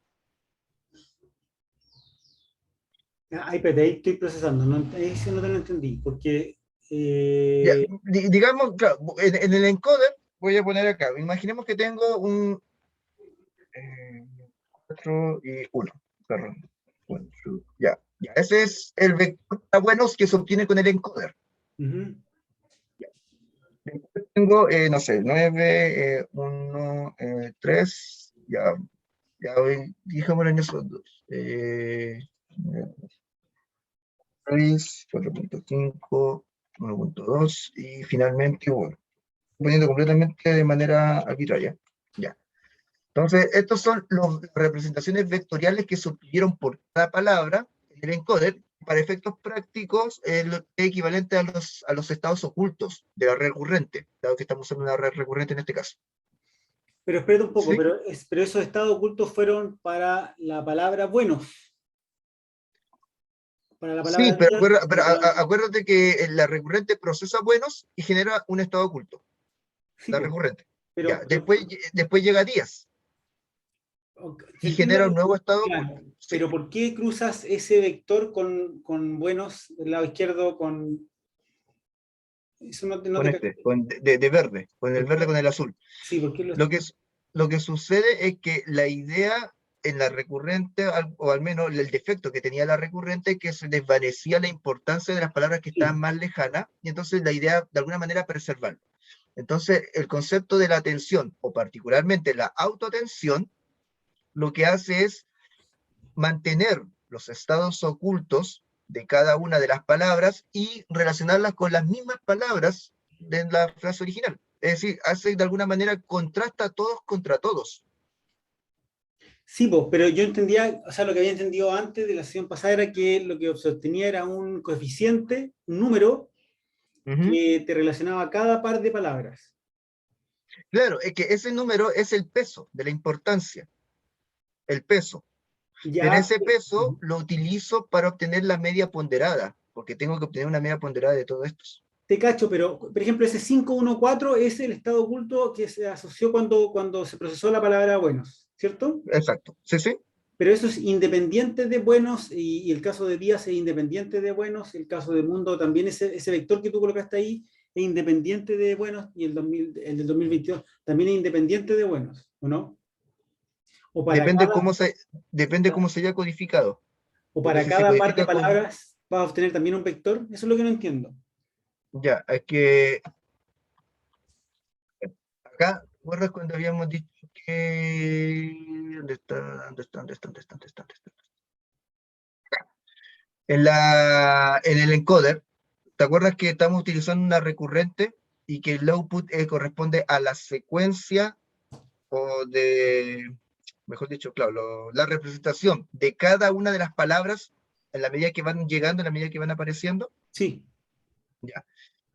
Ay, pero ahí estoy procesando, no, ahí sí no te lo entendí, porque Ya, digamos, claro, en el encoder, voy a poner acá, imaginemos que tengo un 4 y 1. Perdón. Ya, ya, ese es el vector para buenos que se obtiene con el encoder. ujú. Después tengo, no sé, 9, 1, 3, ya, dejémoslo en esos dos. 6, 4.5, 1.2 y finalmente 1. Poniendo completamente de manera arbitraria. Ya. Entonces, estos son las representaciones vectoriales que se obtuvieron por cada palabra en el encoder. Para efectos prácticos, es equivalente a los estados ocultos de la red recurrente, dado que estamos usando una red recurrente en este caso. Pero espérate un poco, ¿Sí? pero esos estados ocultos fueron para la palabra buenos, para la Sí, palabra pero, días, acuérdate que la recurrente procesa buenos y genera un estado oculto, sí, la po, recurrente. Ya, pero, después llega días se y entiende, genera un nuevo estado claro, oculto. Sí, pero ¿por qué cruzas ese vector con buenos del lado izquierdo con... Eso no con te este, de verde, con el ¿Por verde qué? con el azul. Sí, ¿por qué lo Lo que, lo que sucede es que la idea en la recurrente, o al menos el defecto que tenía la recurrente, es que se desvanecía la importancia de las palabras que estaban sí. más lejanas, y entonces la idea, de alguna manera, preservarlo. Entonces, el concepto de la atención, o particularmente la autoatención, lo que hace es mantener los estados ocultos de cada una de las palabras y relacionarlas con las mismas palabras de la frase original. Es decir, hace de alguna manera contrasta todos contra todos. Sí, po, pero yo entendía, o sea, lo que había entendido antes de la sesión pasada era que lo que se obtenía era un coeficiente, un número, Ujú. que te relacionaba cada par de palabras. Claro, es que ese número es el peso de la importancia, el peso. Pero Ya, ese peso lo utilizo para obtener la media ponderada, porque tengo que obtener una media ponderada de todos estos. te cacho, pero por ejemplo, ese 514 es el estado oculto que se asoció cuando se procesó la palabra buenos, ¿cierto? Exacto. Sí, sí. Pero eso es independiente de buenos, y el caso de Díaz es independiente de buenos, el caso de Mundo también, ese vector que tú colocaste ahí es independiente de buenos, y el del 2022 también es independiente de buenos, ¿o no? O para Depende cada, cómo se, depende cómo se haya codificado. o Porque para si se cada par de codifica con, palabras vas a obtener también un vector. Eso es lo que no entiendo. ya, es que acá, ¿recuerdas cuando habíamos dicho que, ¿dónde está? ¿Dónde está? ¿Dónde está? ¿Dónde está? ¿Dónde está? ¿Dónde está? En el encoder, ¿te acuerdas que estamos utilizando una recurrente y que el output corresponde a la secuencia o de, mejor dicho, claro, la representación de cada una de las palabras en la medida que van llegando, en la medida que van apareciendo? Sí, Ya.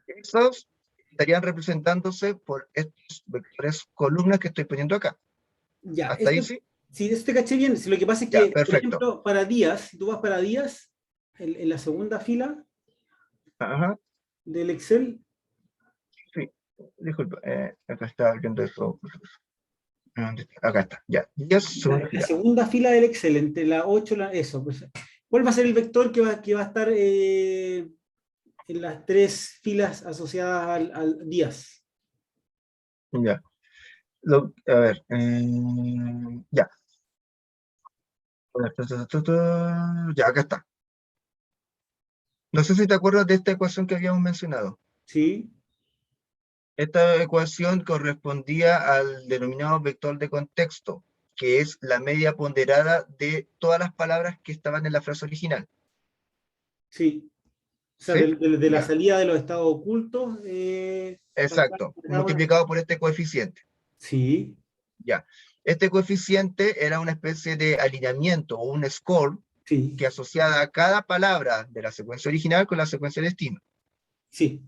Esos estarían representándose por estos vectores columnas que estoy poniendo acá. ya. ¿Hasta ahí sí? Si eso te caché bien, si lo que pasa es Ya, que, por perfecto. ejemplo, para días, si tú vas para días, en la segunda fila Ajá, del Excel, sí. Disculpa, acá está viendo eso. ¿Dónde está? Acá está, ya. 10, segunda la fila. segunda fila del Excel, entre la 8 eso, pues, ¿cuál va a ser el vector que va a estar en las tres filas asociadas al días? Ya. A ver, ya. Ya, acá está. No sé si te acuerdas de esta ecuación que habíamos mencionado. ¿Sí? Esta ecuación correspondía al denominado vector de contexto, que es la media ponderada de todas las palabras que estaban en la frase original. Sí. sea, ¿sí? de la Ya, salida de los estados ocultos. exacto, Para cada una. multiplicado por este coeficiente. Sí, Ya. Este coeficiente era una especie de alineamiento o un score sí, que asociaba a cada palabra de la secuencia original con la secuencia de destino. sí.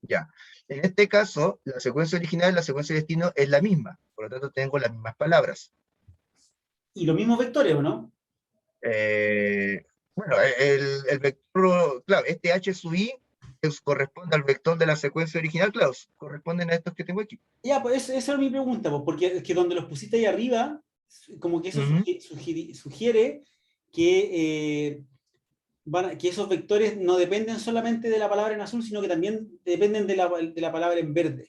Ya. En este caso, la secuencia original y la secuencia de destino es la misma, por lo tanto tengo las mismas palabras. Y los mismos vectores, ¿o no? Eh, bueno, el vector, claro, este h sub i corresponde al vector de la secuencia original, claro, corresponden a estos que tengo aquí. Ya, pues esa era mi pregunta, pues, porque es que donde los pusiste ahí arriba, como que eso Ujú. sugiere que, que esos vectores no dependen solamente de la palabra en azul, sino que también dependen de la palabra en verde.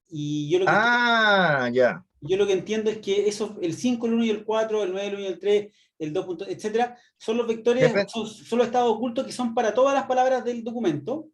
Y Ah, ya. yo lo que entiendo es que esos, el 5, el 1 y el 4, el 9, el 1 y el 3, el 2, etcétera, son los vectores, Depen- son los estados ocultos que son para todas las palabras del documento,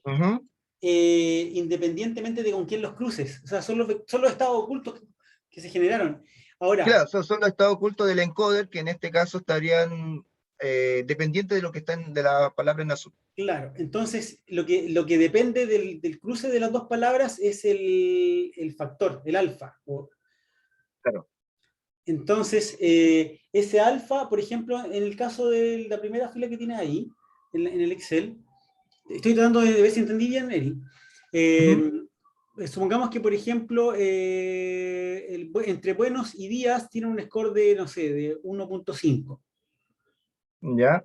Ujú. independientemente de con quién los cruces. O sea, son los estados ocultos que se generaron. Ahora, Claro, son los estados ocultos del encoder que en este caso estarían dependientes de lo que está de la palabra en azul. claro, entonces lo que depende del cruce de las dos palabras es el factor, el alfa. Claro. Entonces, ese alfa, por ejemplo, en el caso de la primera fila que tiene ahí, en el Excel, estoy tratando de ver si entendí bien, Eri. Ujú. Supongamos que, por ejemplo, entre buenos y días tiene un score de, no sé, de 1.5. Ya,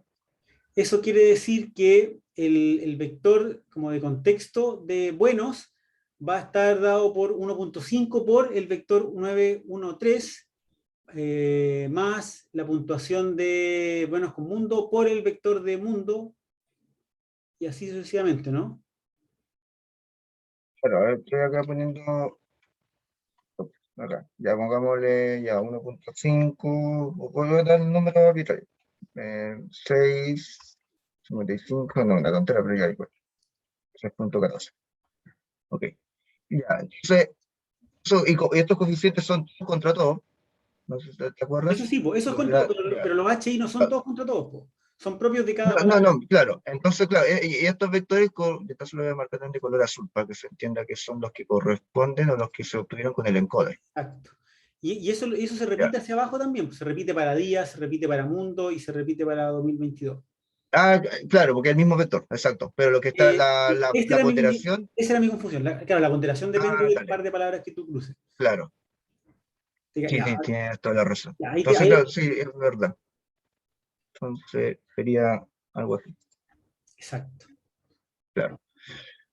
Eso quiere decir que el vector como de contexto de buenos va a estar dado por 1.5 por el vector 913 más la puntuación de buenos con mundo por el vector de mundo y así sucesivamente, ¿no? claro, a ver, estoy acá poniendo, acá, ya pongámosle ya 1.5, o puedo dar un número arbitrario. 6, 55, no, una tontera, pero ya igual, 6.14. Ok, ya, entonces, y estos coeficientes son todos contra todos, no sé si te Eso acuerdas. sí, po, eso es contra todo, Ya. pero los HI no son todos contra todos, po. Son propios de cada No, no, palabra. no, claro. Entonces, claro, y estos vectores, de paso lo voy a marcar también de color azul, para que se entienda que son los que corresponden o los que se obtuvieron con el encoder. Exacto. Y eso se Ya. repite hacia abajo también, pues, se repite para días, se repite para mundo y se repite para 2022. Ah, claro, porque es el mismo vector, exacto. Pero lo que está, Esta la era ponderación, esa era mi confusión. Claro, la ponderación depende del dale, par de palabras que tú cruces. claro. Sí, Ya, sí, tienes toda la razón. ya, Entonces, claro, sí, es verdad. Entonces, sería algo así, exacto. claro.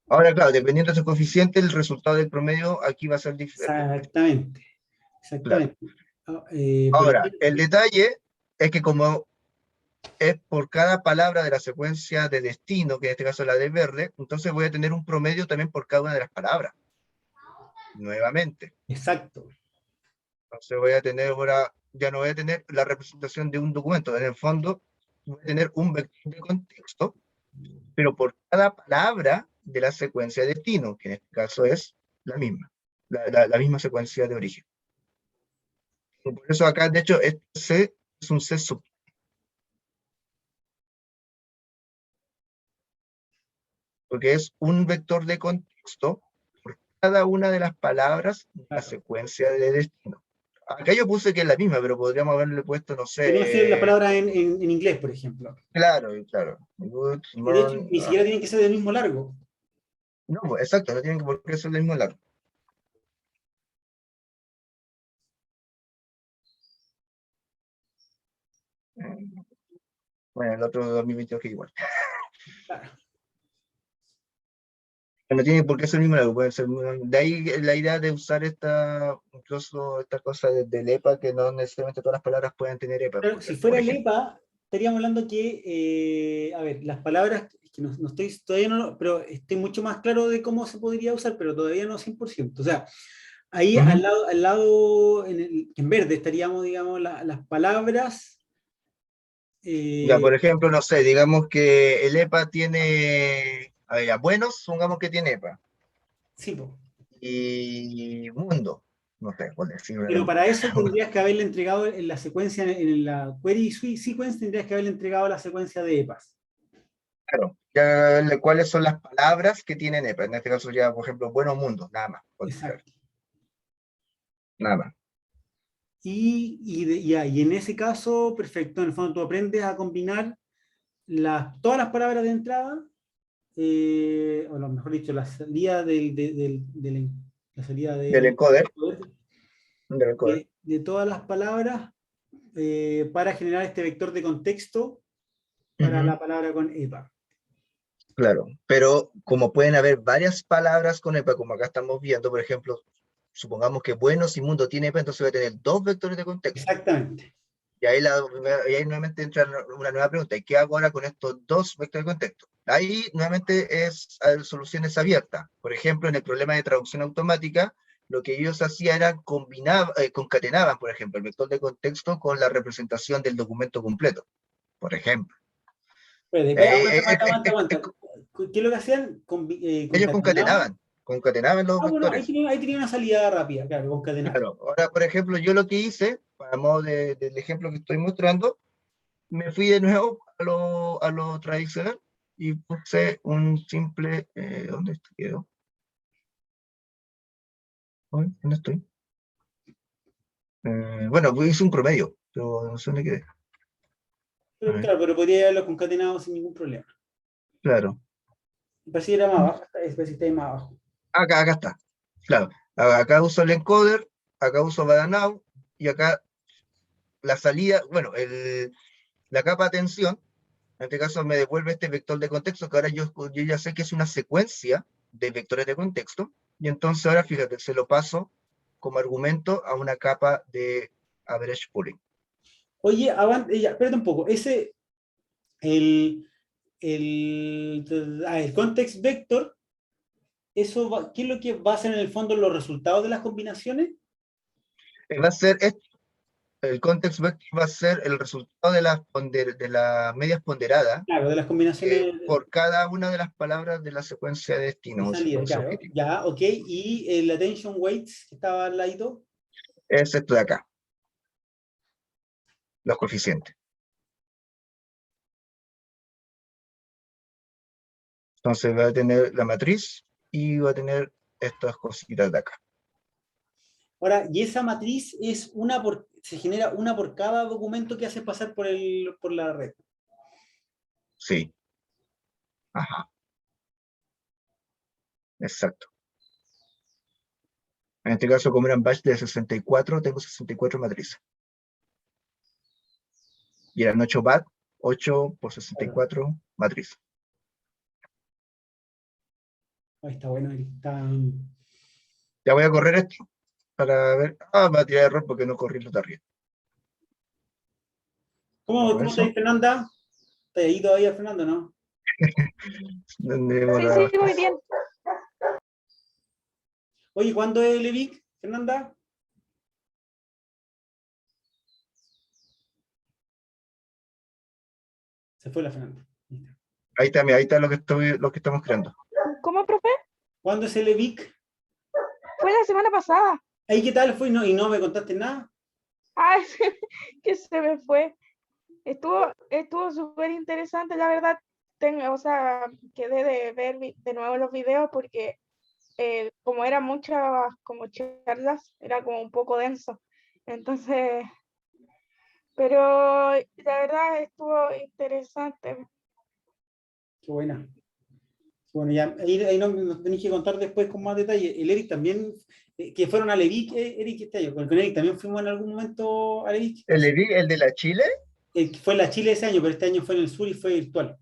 Ahora, claro, dependiendo de su coeficiente, el resultado del promedio aquí va a ser diferente. Exactamente. Claro. Exactamente. Por Ahora, el ejemplo, detalle es que como es por cada palabra de la secuencia de destino, que en este caso es la de verde, entonces voy a tener un promedio también por cada una de las palabras, nuevamente. exacto. Entonces voy a tener ahora, ya no voy a tener la representación de un documento, en el fondo voy a tener un vector de contexto, pero por cada palabra de la secuencia de destino, que en este caso es la misma, la misma secuencia de origen. Por eso acá, de hecho, este C es un C sub, porque es un vector de contexto por cada una de las palabras de la Claro. secuencia de destino. Acá yo puse que es la misma, pero podríamos haberle puesto, no Podrían ser las sé, palabras en inglés, por ejemplo. claro, claro. Good Y de hecho, morning. ni siquiera tienen que ser del mismo largo. No, pues, exacto, no tienen que por qué ser el mismo largo. Bueno, el otro 2022 que igual. Claro. No tiene por qué ser el mismo largo, puede ser, de ahí la idea de usar incluso esta cosa del EPA, que no necesariamente todas las palabras puedan tener EPA, Claro, si por fuera el ejemplo. EPA, estaríamos hablando que, a ver, las palabras, es que no estoy, todavía no, pero estoy mucho más claro de cómo se podría usar, pero todavía no 100%. O sea, ahí Ujú. al lado en verde estaríamos, digamos, las palabras. Ya, eh, por ejemplo, no sé, digamos que el EPA tiene, a ver, ya, buenos, supongamos que tiene EPA, sí, po. y mundo, no sé, por decir una Pero cantidad. para eso tendrías que haberle entregado en la secuencia, en la query sequence, tendrías que haberle entregado la secuencia de EPAs. Claro, Ya, cuáles son las palabras que tienen EPA. En este caso ya, por ejemplo, bueno mundo, nada más. Exacto. Nada más. Y en ese caso, perfecto, en el fondo tú aprendes a combinar todas las palabras de entrada, o lo mejor dicho, la salida la salida Del encoder. de todas las palabras para generar este vector de contexto para la palabra con EPA. Claro, pero como pueden haber varias palabras con EPA, como acá estamos viendo, por ejemplo, supongamos que buenos y mundo tiene EPA, entonces va a tener dos vectores de contexto. Exactamente. Y ahí nuevamente entra una nueva pregunta. ¿Y qué hago ahora con estos dos vectores de contexto? Ahí nuevamente soluciones abiertas. Por ejemplo, en el problema de traducción automática, lo que ellos hacían era concatenaban, por ejemplo, el vector de contexto con la representación del documento completo, por ejemplo. Pues, aguanta. ¿Qué es lo que hacían? Ellos concatenaban los bueno, vectores. ahí tenía una salida rápida, claro, concatenar. Claro, ahora por ejemplo, yo lo que hice, para modo del ejemplo que estoy mostrando, me fui de nuevo a lo tradicional y puse un simple, ¿dónde quedó? ¿Dónde estoy? Bueno, pues hice un promedio, pero no sé dónde quedé. Pero, claro, pero podría haberlo concatenado sin ningún problema. Claro. Pero si era más abajo, si está ahí más abajo. Acá está. Claro. Acá uso el encoder, acá uso Badanow, y acá la salida, bueno, la capa de atención, en este caso me devuelve este vector de contexto, que ahora yo ya sé que es una secuencia de vectores de contexto, y entonces ahora, fíjate, se lo paso como argumento a una capa de average pooling. Oye, espérate un poco. El context vector, ¿qué es lo que va a ser en el fondo los resultados de las combinaciones? Va a ser el context vector va a ser el resultado de las medias ponderadas Claro, de las combinaciones por cada una de las palabras de la secuencia de destino de o salida, secuencia claro. objetivo. Ya, ok. Y el attention weights que estaba al lado. Es esto de acá, los coeficientes. Entonces va a tener la matriz y va a tener estas cositas de acá. Ahora, y esa matriz se genera una por cada documento que hace pasar por la red. Sí. Ajá. Exacto. En este caso, como eran batch de 64, tengo 64 matrices. Y eran 8 batch, 8 por 64 matrices. Ahí está bueno, Ya voy a correr esto para ver. Me va a tirar error porque no corrí los de arriba. ¿Cómo está ahí, Fernanda? ¿Está ahí todavía, Fernando, no? Sí, muy bien. Oye, ¿cuándo es el EVIC, Fernanda? Se fue la Fernanda. Ahí está lo que estamos creando. ¿Cómo, profe? ¿Cuándo es el EVIC? Fue la semana pasada. ¿Ahí qué tal fue? ¿Y no me contaste nada? Ay, que se me fue. Estuvo súper interesante, la verdad. O sea, quedé de ver de nuevo los videos porque como eran muchas como charlas, era como un poco denso. Entonces, pero la verdad estuvo interesante. Qué buena. Bueno, ya, ahí nos tenéis que contar después con más detalle. El Eric también, que fueron al EVIC, Eric, este año. Con Eric también fuimos en algún momento al EVIC. ¿El de la Chile? Fue en la Chile ese año, pero este año fue en el sur y fue virtual.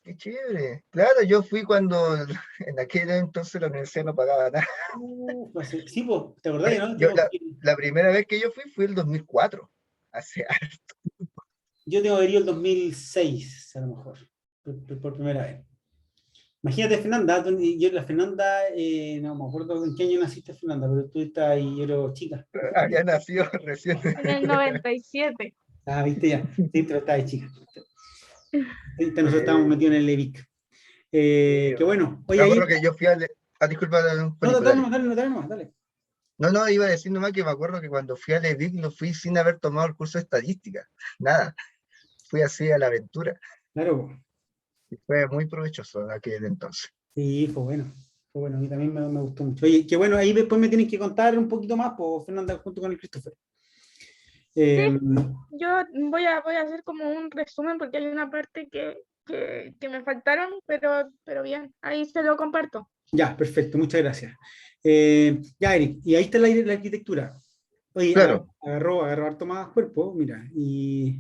Qué chévere. Claro, yo fui cuando en aquel entonces la universidad no pagaba nada. Sí, pues, ¿te acordás, no? La primera vez que yo fui el 2004. Hace Yo tengo que ir el 2006, a lo mejor, por primera vez. Imagínate, Fernanda, la Fernanda, no me acuerdo en qué año naciste, Fernanda, pero tú estás ahí, yo era chica. había nacido recién. En el 97. Viste ya, sí, pero estabas chica. Nosotros estábamos metidos en el LEVIC. Qué bueno. Oye, Me ahí. acuerdo que yo fui disculpa, No, dale. No, iba a decir nomás que me acuerdo que cuando fui al EDIC no fui sin haber tomado el curso de estadística. Nada. Fui así a la aventura. Claro. Y fue muy provechoso en aquel entonces. Sí, fue bueno. Fue bueno, a mí también me gustó mucho. Oye, qué bueno, ahí después me tienen que contar un poquito más, pues, Fernanda, junto con el Christopher. Sí, yo voy a hacer como un resumen porque hay una parte que me faltaron, pero bien, ahí se lo comparto. Ya, perfecto, muchas gracias. Ya, Eric, y ahí está la arquitectura. Oye, Claro, agarró harto más cuerpo, mira, y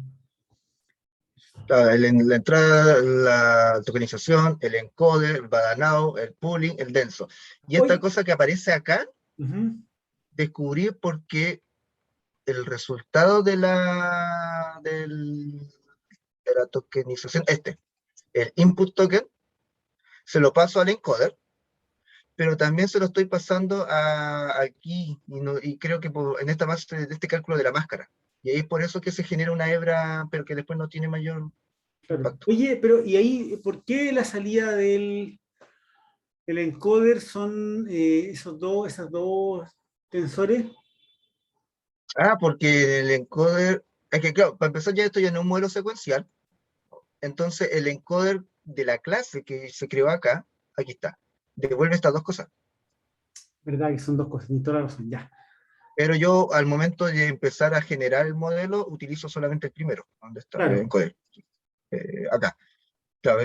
la entrada, la tokenización, el encoder, el badanao, el pooling, el denso. Y esta hoy, cosa que aparece acá, ujú, descubrí porque el resultado de la tokenización, el input token, se lo paso al encoder, pero también se lo estoy pasando aquí, y creo que en esta base de este cálculo de la máscara. Y ahí es por eso que se genera una hebra, pero que después no tiene mayor claro. impacto. Oye, pero ¿y ahí por qué la salida del encoder son esas dos tensores? Porque el encoder, es que claro, para empezar ya esto ya no es un modelo secuencial, entonces el encoder de la clase que se creó acá, aquí está, devuelve estas dos cosas. ¿Verdad? Que son dos cosas, ni toda la razón, ya. Pero yo al momento de empezar a generar el modelo, utilizo solamente el primero, donde está el Claro, encoder, acá. Claro,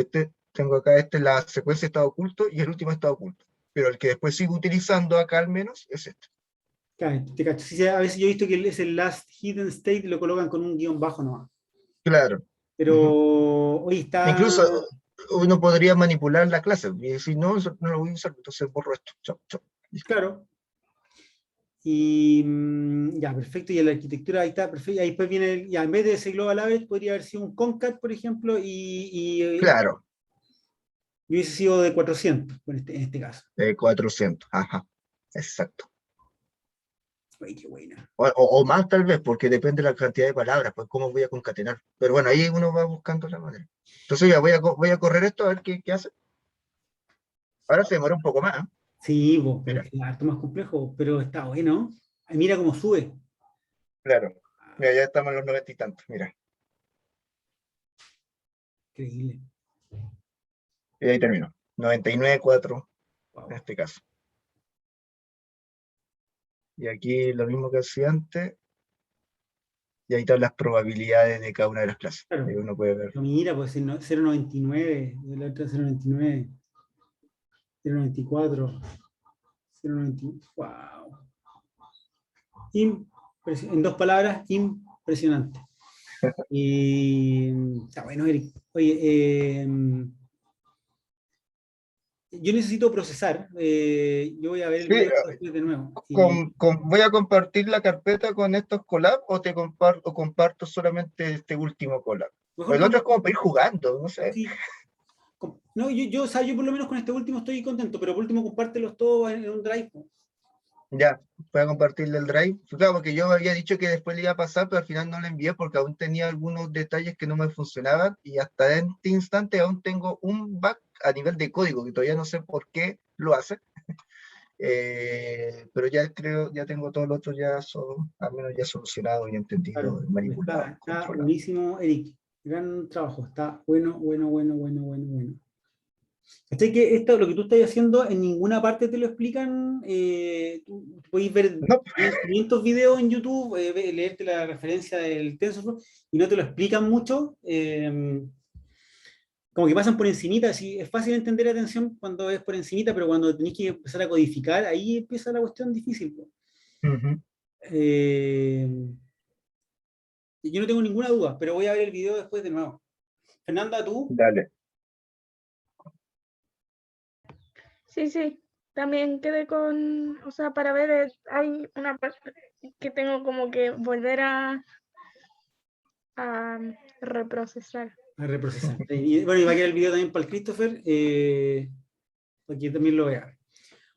tengo acá la secuencia está oculto y el último está oculto. Pero el que después sigo utilizando acá al menos es este. claro, te cacho. Sí, sí, a veces yo he visto que es el last hidden state y lo colocan con un guión bajo nomás. Claro. Pero Ujú. hoy está, Incluso uno podría manipular la clase y decir, no, eso no lo voy a usar, entonces borro esto. Chao, chao. Listo. claro, y ya, perfecto, y en la arquitectura ahí está, perfecto, ahí después viene, ya, en vez de ese global average podría haber sido un concat, por ejemplo, Claro, y hubiese sido de 400 en este caso. 400. Ajá, exacto. Ay, qué buena. O más tal vez, porque depende de la cantidad de palabras, pues cómo voy a concatenar. Pero bueno, ahí uno va buscando la manera. Entonces ya voy a correr esto a ver qué hace. Ahora se demora un poco más, ¿eh? Sí, vos, pero Mira, es harto más complejo, pero está bueno. Ay, mira cómo sube. claro. Mira, ya estamos en los 90 y tantos. Mira, Increíble. y ahí terminó. 99,4 en Wow. este caso. Y aquí lo mismo que hacía antes, y ahí están las probabilidades de cada una de las clases. Ahí Claro. uno puede ver. Pero mira, pues el 0,99, el otro 0,99, 0,94, 0,90. Wow. En dos palabras, impresionante. Y está bueno, Eric. Oye, yo necesito procesar. Yo voy a ver el Sí, video después de nuevo. voy a compartir la carpeta con estos collabs o comparto solamente este último collab. Mejor El otro es como para ir jugando, no sé. sí, no, o sea, yo por lo menos con este último estoy contento, pero por último compártelos todos en un drive. Ya, voy a compartirle el drive. Claro, porque yo había dicho que después le iba a pasar, pero al final no lo envié porque aún tenía algunos detalles que no me funcionaban y hasta en este instante aún tengo un bug a nivel de código que todavía no sé por qué lo hace. Pero ya creo, ya tengo todo lo otro ya al menos ya solucionado y entendido, Claro, manipulado, está controlado. buenísimo, Eric. Gran trabajo. Está bueno, bueno, bueno, bueno, bueno, bueno. Así que esto, lo que tú estás haciendo, en ninguna parte te lo explican. Tú podéis ver No, 500 videos en YouTube, leerte la referencia del TensorFlow y no te lo explican mucho. Como que pasan por encimita, sí, es fácil entender atención cuando es por encimita, pero cuando tenés que empezar a codificar, ahí empieza la cuestión difícil. Po. ujú, Eh, yo no tengo ninguna duda, pero voy a ver el video después de nuevo. Fernanda, tú. dale. Sí, sí, también quedé con, o sea, para ver, hay una parte que tengo como que volver a reprocesar. A reprocesar. Y, bueno, y va a quedar el video también para el Christopher, para que también lo vea.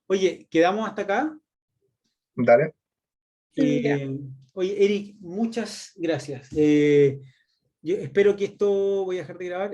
Oye, quedamos hasta acá. Dale. Ya. Oye, Eric, muchas gracias. Yo espero que esto, voy a dejar de grabar.